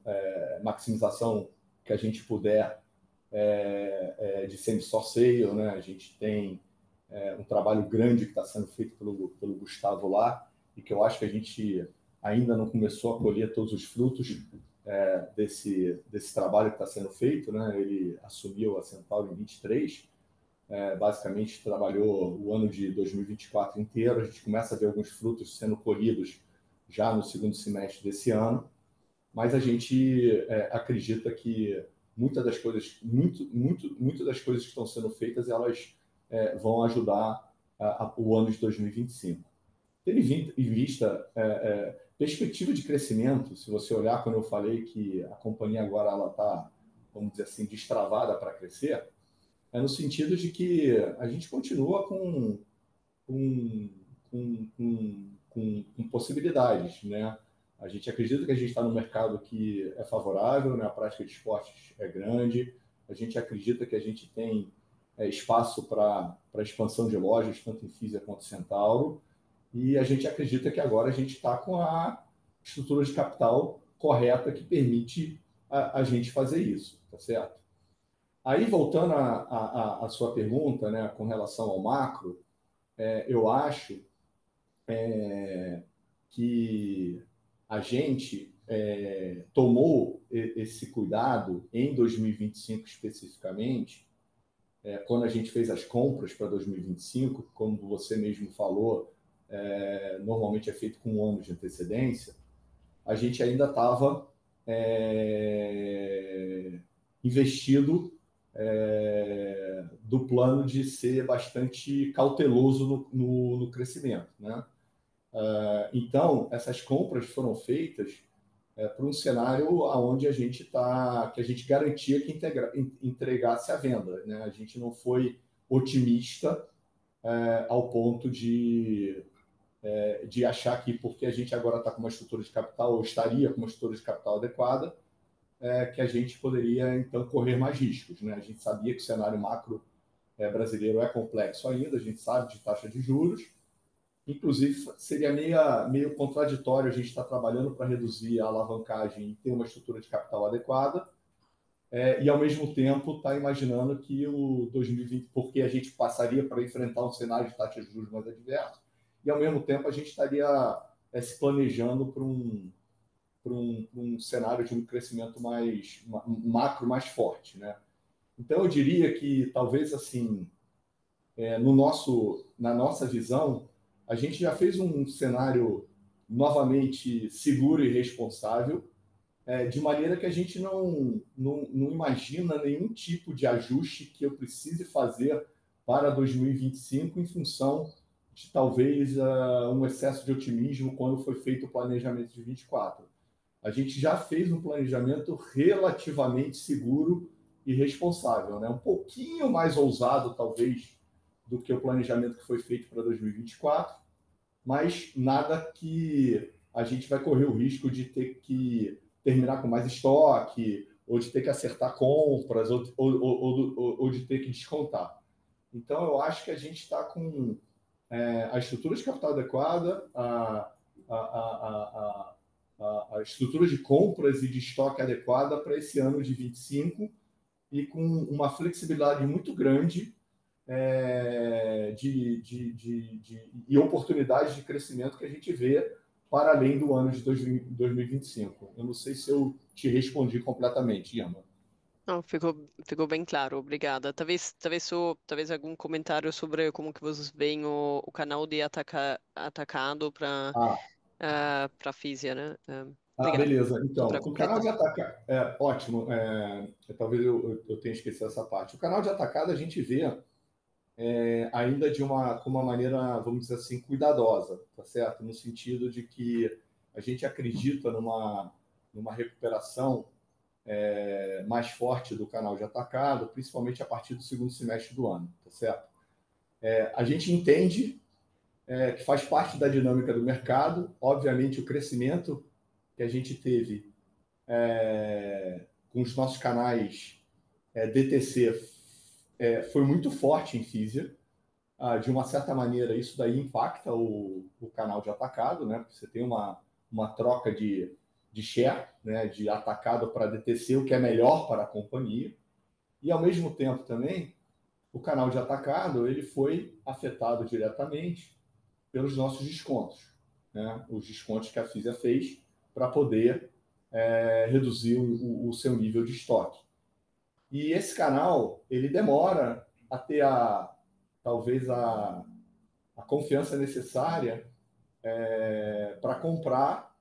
maximização que a gente puder de same-store sale, né? A gente tem um trabalho grande que está sendo feito pelo Gustavo lá e que eu acho que a gente ainda não começou a colher todos os frutos desse trabalho que está sendo feito, né? Ele assumiu a Centauro em 23, basicamente trabalhou o ano de 2024 inteiro. A gente começa a ver alguns frutos sendo colhidos já no segundo semestre desse ano, mas a gente acredita que muitas das coisas que estão sendo feitas, elas vão ajudar o ano de 2025. Tendo em vista perspectiva de crescimento, se você olhar quando eu falei que a companhia agora ela está, vamos dizer assim, destravada para crescer, no sentido de que a gente continua com possibilidades, né? A gente acredita que a gente está num mercado que é favorável, né? A prática de esportes é grande, a gente acredita que a gente tem espaço para expansão de lojas, tanto em Fisia quanto Centauro, e a gente acredita que agora a gente está com a estrutura de capital correta que permite a gente fazer isso, tá certo? Aí, voltando à sua pergunta, né, com relação ao macro, eu acho que a gente tomou esse cuidado em 2025 especificamente, quando a gente fez as compras para 2025, como você mesmo falou, normalmente é feito com 1 ano de antecedência, a gente ainda estava investido do plano de ser bastante cauteloso no crescimento, né? Então, essas compras foram feitas para um cenário onde a gente garantia que entregasse a venda, né? A gente não foi otimista ao ponto de achar que porque a gente agora está com uma estrutura de capital, ou estaria com uma estrutura de capital adequada, que a gente poderia, então, correr mais riscos, né? A gente sabia que o cenário macro brasileiro é complexo ainda, a gente sabe de taxa de juros, inclusive seria meio contraditório a gente estar trabalhando para reduzir a alavancagem e ter uma estrutura de capital adequada, e ao mesmo tempo estar imaginando que o 2020, porque a gente passaria para enfrentar um cenário de taxa de juros mais adverso, e ao mesmo tempo a gente estaria se planejando para um cenário de um crescimento macro mais forte, né? Então eu diria que talvez assim, na nossa visão, a gente já fez um cenário novamente seguro e responsável, de maneira que a gente não imagina nenhum tipo de ajuste que eu precise fazer para 2025 em função de talvez um excesso de otimismo quando foi feito o planejamento de 24. A gente já fez um planejamento relativamente seguro e responsável, né? Um pouquinho mais ousado, talvez, do que o planejamento que foi feito para 2024, mas nada que a gente vai correr o risco de ter que terminar com mais estoque, ou de ter que acertar compras, ou de ter que descontar. Então, eu acho que a gente está com a estrutura de capital adequada, a estrutura de compras e de estoque adequada para esse ano de 25 e com uma flexibilidade muito grande e oportunidades de crescimento que a gente vê para além do ano de 2025. Eu não sei se eu te respondi completamente, Iama. Não, ficou bem claro, obrigada. Talvez algum comentário sobre como que vocês veem o canal de atacado para para Fisia, né? Obrigada. Beleza. Só Então, para o canal completar. de atacado... ótimo. Talvez eu tenha esquecido essa parte. O canal de atacado a gente vê ainda com uma maneira, vamos dizer assim, cuidadosa, tá certo? No sentido de que a gente acredita numa recuperação mais forte do canal de atacado, principalmente a partir do segundo semestre do ano, tá certo? A gente entende que faz parte da dinâmica do mercado. Obviamente, o crescimento que a gente teve com os nossos canais DTC foi muito forte em Fisia. De uma certa maneira, isso daí impacta o canal de atacado, né? Porque você tem uma troca de share, né? De atacado para DTC, o que é melhor para a companhia. E, ao mesmo tempo, também, o canal de atacado ele foi afetado diretamente pelos nossos descontos, né? Os descontos que a Fisia fez para poder reduzir o seu nível de estoque. E esse canal ele demora a ter talvez a confiança necessária para comprar,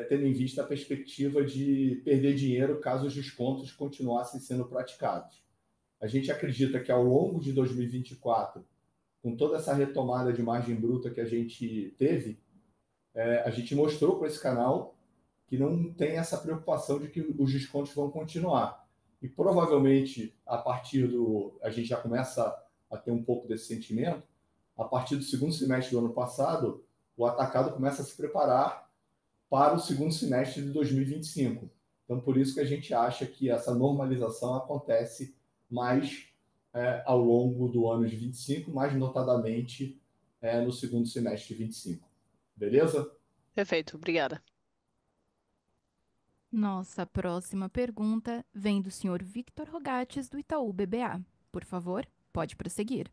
tendo em vista a perspectiva de perder dinheiro caso os descontos continuassem sendo praticados. A gente acredita que ao longo de 2024, com toda essa retomada de margem bruta que a gente teve, a gente mostrou para esse canal que não tem essa preocupação de que os descontos vão continuar. E provavelmente, a gente já começa a ter um pouco desse sentimento, a partir do segundo semestre do ano passado, o atacado começa a se preparar para o segundo semestre de 2025. Então, por isso que a gente acha que essa normalização acontece mais ao longo do ano de 25, mais notadamente no segundo semestre de 25. Beleza? Perfeito, obrigada. Nossa próxima pergunta vem do senhor Victor Rogatis, do Itaú BBA. Por favor, pode prosseguir.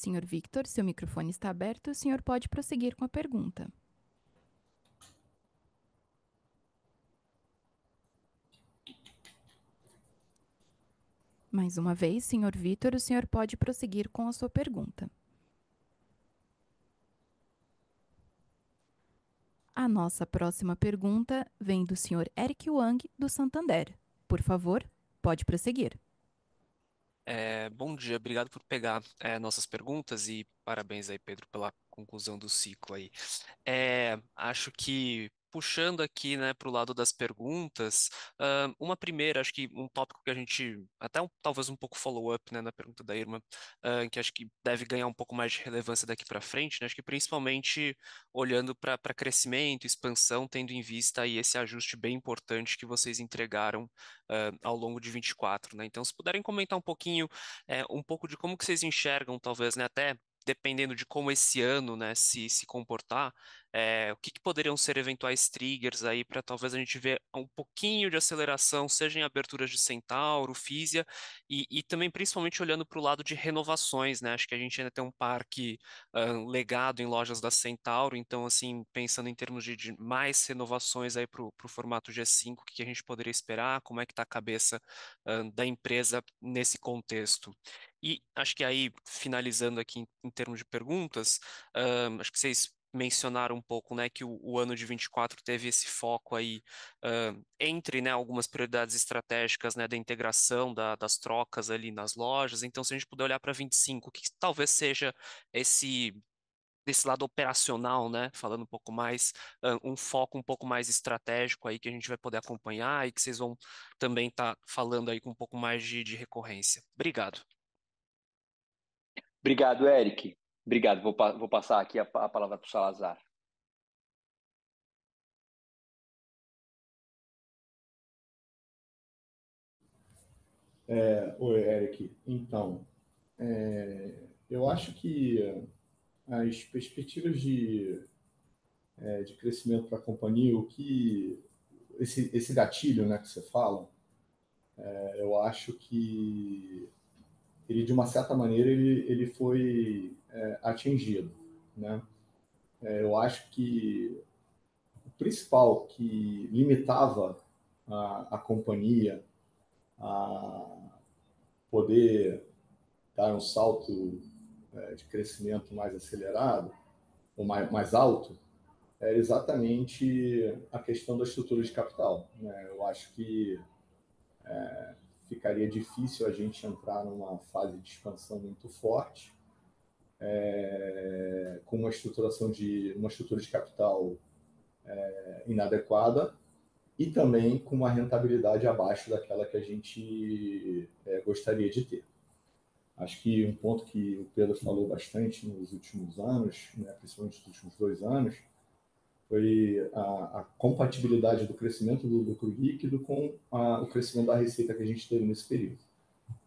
Senhor Victor, seu microfone está aberto, o senhor pode prosseguir com a pergunta. Mais uma vez, senhor Victor, o senhor pode prosseguir com a sua pergunta. A nossa próxima pergunta vem do senhor Eric Wang, do Santander. Por favor, pode prosseguir. Bom dia, obrigado por pegar nossas perguntas e parabéns aí, Pedro, pela conclusão do ciclo aí. Acho que puxando aqui, né, para o lado das perguntas, uma primeira, acho que um tópico que a gente, talvez um pouco follow-up, né, na pergunta da Irma, que acho que deve ganhar um pouco mais de relevância daqui para frente, né, acho que principalmente olhando para crescimento, expansão, tendo em vista aí esse ajuste bem importante que vocês entregaram ao longo de 24, né? Então, se puderem comentar um pouquinho, um pouco de como que vocês enxergam, talvez, né, até dependendo de como esse ano, né, se comportar, o que poderiam ser eventuais triggers aí para talvez a gente ver um pouquinho de aceleração, seja em aberturas de Centauro, Fisia, e também principalmente olhando para o lado de renovações, né? Acho que a gente ainda tem um parque legado em lojas da Centauro, então assim, pensando em termos de mais renovações aí para o formato G5, o que a gente poderia esperar, como é que está a cabeça da empresa nesse contexto. E acho que aí, finalizando aqui em termos de perguntas, acho que vocês mencionaram um pouco, né, que o ano de 24 teve esse foco aí entre, né, algumas prioridades estratégicas, né, da integração das trocas ali nas lojas. Então, se a gente puder olhar para 25, o que talvez seja desse lado operacional, né, falando um pouco mais, um foco um pouco mais estratégico aí que a gente vai poder acompanhar e que vocês vão também estar falando aí com um pouco mais de recorrência. Obrigado. Obrigado, Eric. Obrigado. Vou passar aqui a palavra para o Salazar. Oi, Eric. Então, eu acho que as perspectivas de crescimento para a companhia, esse gatilho, né, que você fala, eu acho que ele, de uma certa maneira, ele foi atingido, né? Eu acho que o principal que limitava a companhia a poder dar um salto de crescimento mais acelerado, ou mais alto, era exatamente a questão da estrutura de capital, né? Eu acho que ficaria difícil a gente entrar numa fase de expansão muito forte, com uma estrutura de capital inadequada e também com uma rentabilidade abaixo daquela que a gente gostaria de ter. Acho que um ponto que o Pedro falou bastante nos últimos anos, né, principalmente nos últimos 2 anos, foi a compatibilidade do crescimento do lucro líquido com o crescimento da receita que a gente teve nesse período.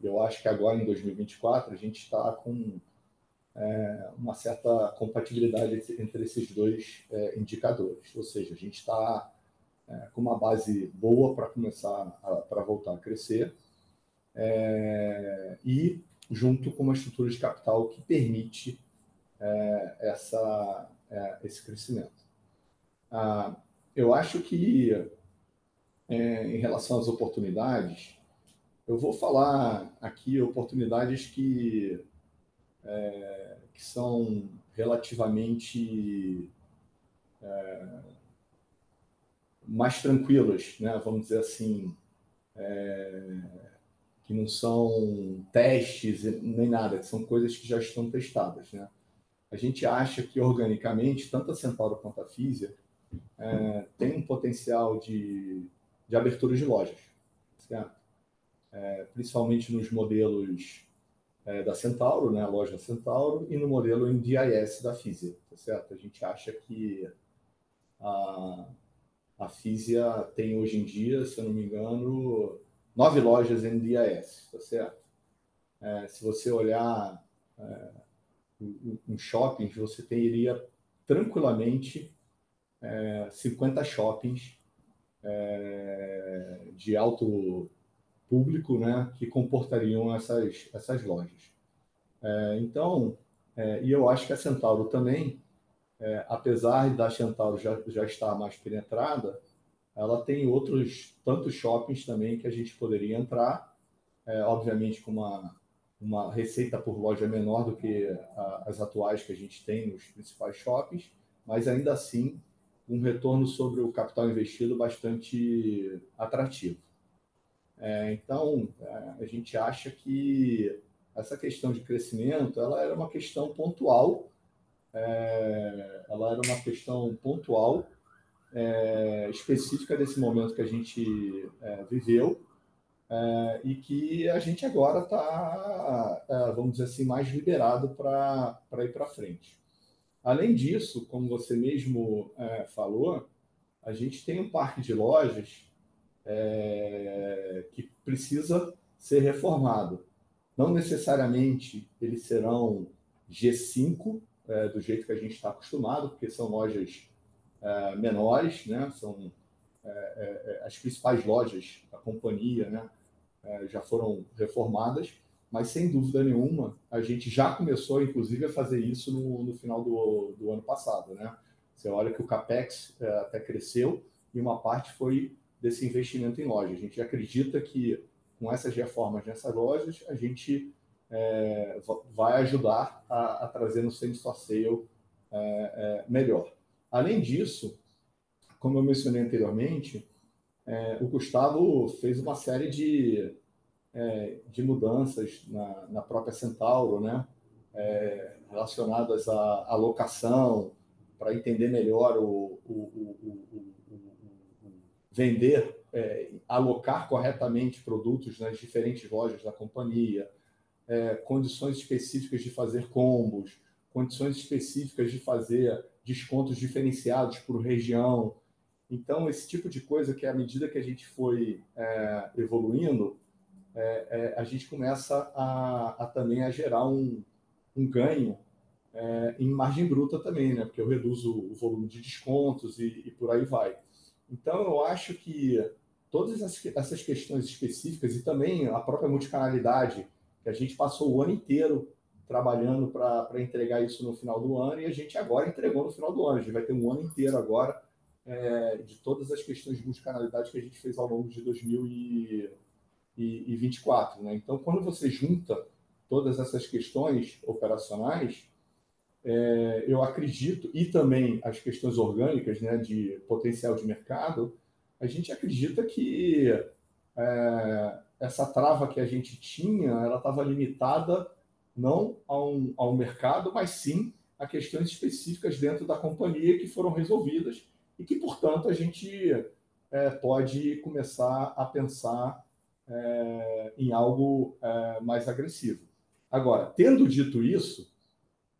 Eu acho que agora, em 2024, a gente está com uma certa compatibilidade entre esses dois indicadores. Ou seja, a gente está com uma base boa para para voltar a crescer, e junto com uma estrutura de capital que permite esse crescimento. Eu acho que, em relação às oportunidades, eu vou falar aqui oportunidades que são relativamente mais tranquilas, né? Vamos dizer assim, que não são testes nem nada, que são coisas que já estão testadas, né? A gente acha que, organicamente, tanto a Centauro quanto a Fisia tem um potencial de abertura de lojas, certo? Principalmente nos modelos da Centauro, né, a loja Centauro, e no modelo NDIS da Fisia, tá certo? A gente acha que a Fisia tem hoje em dia, se eu não me engano, 9 lojas NDIS, tá certo? Se você olhar em shoppings, você teria tranquilamente 50 shoppings de alto público, né, que comportariam essas lojas. Então, E eu acho que a Centauro também, apesar da Centauro já estar mais penetrada, ela tem outros tantos shoppings também que a gente poderia entrar, obviamente com uma receita por loja menor do que as atuais que a gente tem nos principais shoppings, mas ainda assim um retorno sobre o capital investido bastante atrativo. Então, a gente acha que essa questão de crescimento ela era uma questão pontual, específica desse momento que a gente viveu, e que a gente agora está, vamos dizer assim, mais liberado para ir para frente. Além disso, como você mesmo falou, a gente tem um parque de lojas que precisa ser reformado. Não necessariamente eles serão G5, do jeito que a gente está acostumado, porque são lojas menores, né? São as principais lojas da companhia, né? Já foram reformadas, mas sem dúvida nenhuma a gente já começou, inclusive, a fazer isso no final do ano passado, né? Você olha que o Capex até cresceu e uma parte foi desse investimento em lojas. A gente acredita que com essas reformas nessas lojas a gente vai ajudar a trazer no same-store sale melhor. Além disso, como eu mencionei anteriormente, o Gustavo fez uma série de mudanças na própria Centauro, né? Relacionadas à locação, para entender melhor vender, alocar corretamente produtos nas diferentes lojas da companhia, condições específicas de fazer combos, condições específicas de fazer descontos diferenciados por região. Então, esse tipo de coisa que, à medida que a gente foi evoluindo, a gente começa também a gerar um ganho em margem bruta também, né? Porque eu reduzo o volume de descontos e por aí vai. Então, eu acho que todas essas questões específicas e também a própria multicanalidade, que a gente passou o ano inteiro trabalhando para entregar isso no final do ano e a gente agora entregou no final do ano. A gente vai ter um ano inteiro agora de todas as questões de multicanalidade que a gente fez ao longo de 2024. Né? Então, quando você junta todas essas questões operacionais, eu acredito, e também as questões orgânicas, né, de potencial de mercado, a gente acredita que essa trava que a gente tinha, ela estava limitada não a um mercado, mas sim a questões específicas dentro da companhia que foram resolvidas e que, portanto, a gente pode começar a pensar em algo mais agressivo. Agora, tendo dito isso,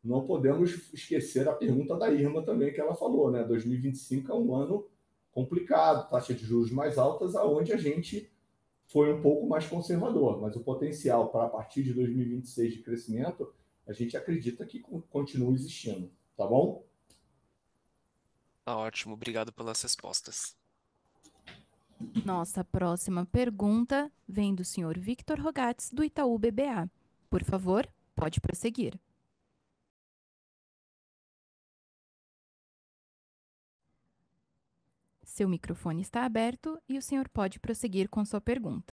não podemos esquecer a pergunta da Irma também, que ela falou, né? 2025 é um ano complicado, taxa de juros mais altas, aonde a gente foi um pouco mais conservador, mas o potencial para a partir de 2026 de crescimento, a gente acredita que continua existindo, tá bom? Tá ótimo, obrigado pelas respostas. Nossa próxima pergunta vem do senhor Victor Rogatis, do Itaú BBA. Por favor, pode prosseguir. Seu microfone está aberto e o senhor pode prosseguir com sua pergunta.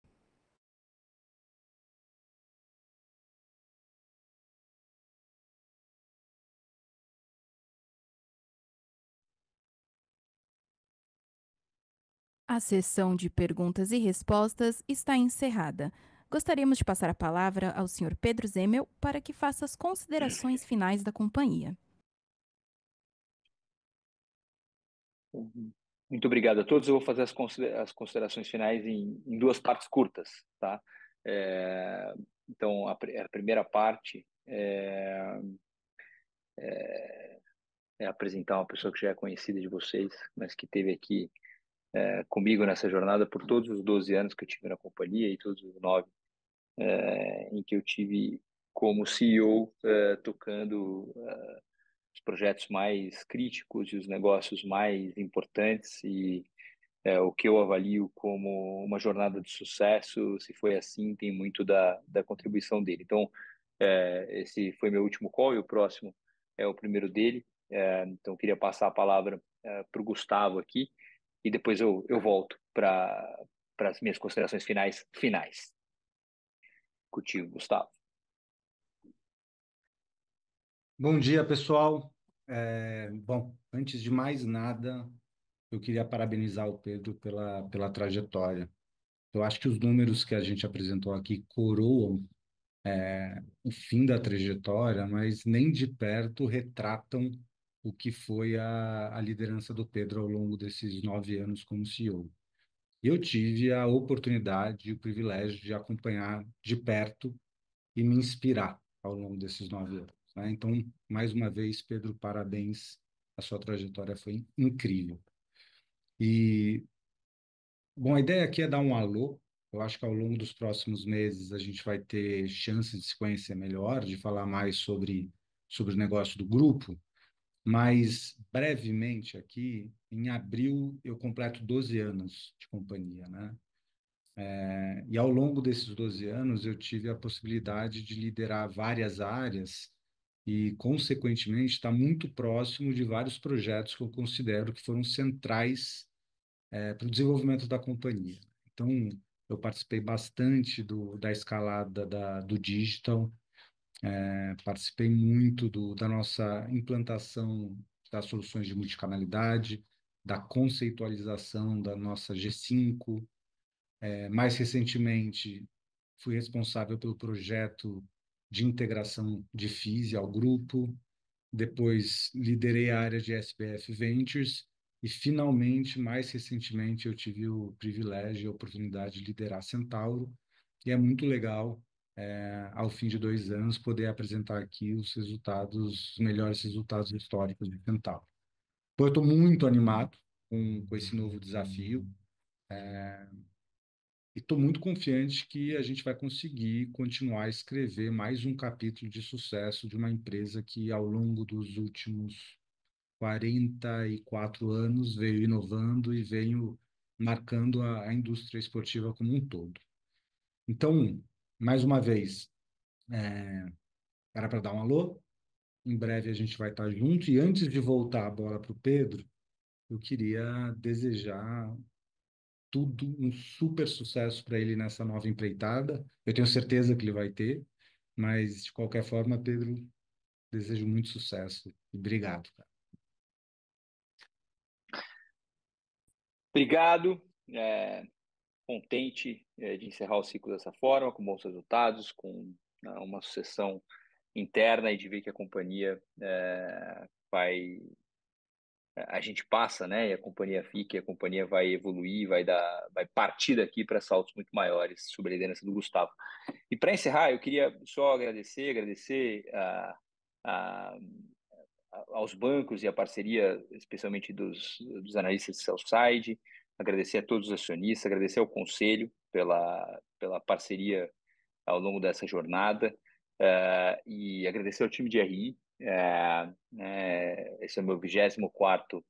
A sessão de perguntas e respostas está encerrada. Gostaríamos de passar a palavra ao senhor Pedro Zemel para que faça as considerações finais da companhia. Muito obrigado a todos. Eu vou fazer as considerações finais em duas partes curtas, tá? Então, a primeira parte é apresentar uma pessoa que já é conhecida de vocês, mas que esteve aqui comigo nessa jornada por todos os 12 anos que eu tive na companhia e todos os 9 em que eu tive como CEO tocando os projetos mais críticos e os negócios mais importantes e o que eu avalio como uma jornada de sucesso. Se foi assim, tem muito da contribuição dele. Então, Esse foi meu último call e o próximo é o primeiro dele. Então, queria passar a palavra para o Gustavo aqui e depois eu volto para as minhas considerações finais. Contigo, Gustavo. Bom dia, pessoal. Bom, antes de mais nada, eu queria parabenizar o Pedro pela trajetória. Eu acho que os números que a gente apresentou aqui coroam o fim da trajetória, mas nem de perto retratam o que foi a liderança do Pedro ao longo desses 9 anos como CEO. Eu tive a oportunidade e o privilégio de acompanhar de perto e me inspirar ao longo desses 9 anos, né? Então, mais uma vez, Pedro, parabéns. A sua trajetória foi incrível. E, bom, a ideia aqui é dar um alô. Eu acho que ao longo dos próximos meses a gente vai ter chance de se conhecer melhor, de falar mais sobre o negócio do grupo, mas brevemente aqui, em abril, eu completo 12 anos de companhia, né? E ao longo desses 12 anos, eu tive a possibilidade de liderar várias áreas e, consequentemente, está muito próximo de vários projetos que eu considero que foram centrais para o desenvolvimento da companhia. Então, eu participei bastante da escalada do digital, participei muito da nossa implantação das soluções de multicanalidade, da conceitualização da nossa G5. Mais recentemente, fui responsável pelo projeto de integração de FISE ao grupo, depois liderei a área de SBF Ventures e, finalmente, mais recentemente, eu tive o privilégio e a oportunidade de liderar a Centauro, e é muito legal, ao fim de 2 anos, poder apresentar aqui os melhores resultados históricos de Centauro. Então, eu estou muito animado com esse novo desafio, e estou muito confiante que a gente vai conseguir continuar a escrever mais um capítulo de sucesso de uma empresa que, ao longo dos últimos 44 anos, veio inovando e veio marcando a indústria esportiva como um todo. Então, mais uma vez, era para dar um alô. Em breve a gente vai estar junto. E antes de voltar a bola para o Pedro, eu queria desejar um super sucesso para ele nessa nova empreitada. Eu tenho certeza que ele vai ter, mas de qualquer forma, Pedro, desejo muito sucesso e obrigado, cara. Obrigado. Contente de encerrar o ciclo dessa forma, com bons resultados, com uma sucessão interna e de ver que a companhia a gente passa, né? E a companhia fica, e a companhia vai evoluir, vai partir daqui para saltos muito maiores sob a liderança do Gustavo. E para encerrar, eu queria só agradecer aos bancos e a parceria, especialmente dos analistas de sell-side, agradecer a todos os acionistas, agradecer ao conselho pela parceria ao longo dessa jornada, e agradecer ao time de RI. Esse é o meu 24º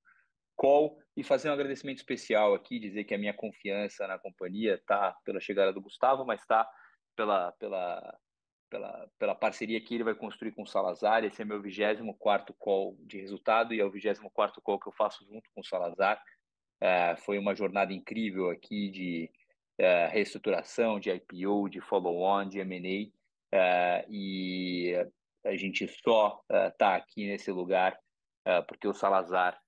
call, e fazer um agradecimento especial aqui, dizer que a minha confiança na companhia está pela chegada do Gustavo, mas está pela parceria que ele vai construir com o Salazar. Esse é meu 24º call de resultado e é o 24º call que eu faço junto com o Salazar. Foi uma jornada incrível aqui de reestruturação, de IPO, de follow-on, de M&A, e a gente só está aqui nesse lugar porque o Salazar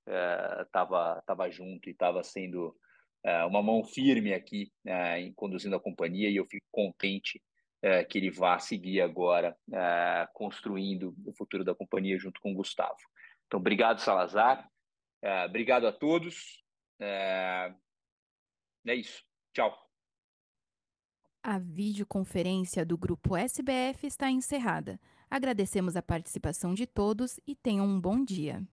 estava junto e estava sendo uma mão firme aqui em conduzindo a companhia, e eu fico contente que ele vá seguir agora construindo o futuro da companhia junto com o Gustavo. Então, obrigado, Salazar. Obrigado a todos. É isso. Tchau. A videoconferência do Grupo SBF está encerrada. Agradecemos a participação de todos e tenham um bom dia.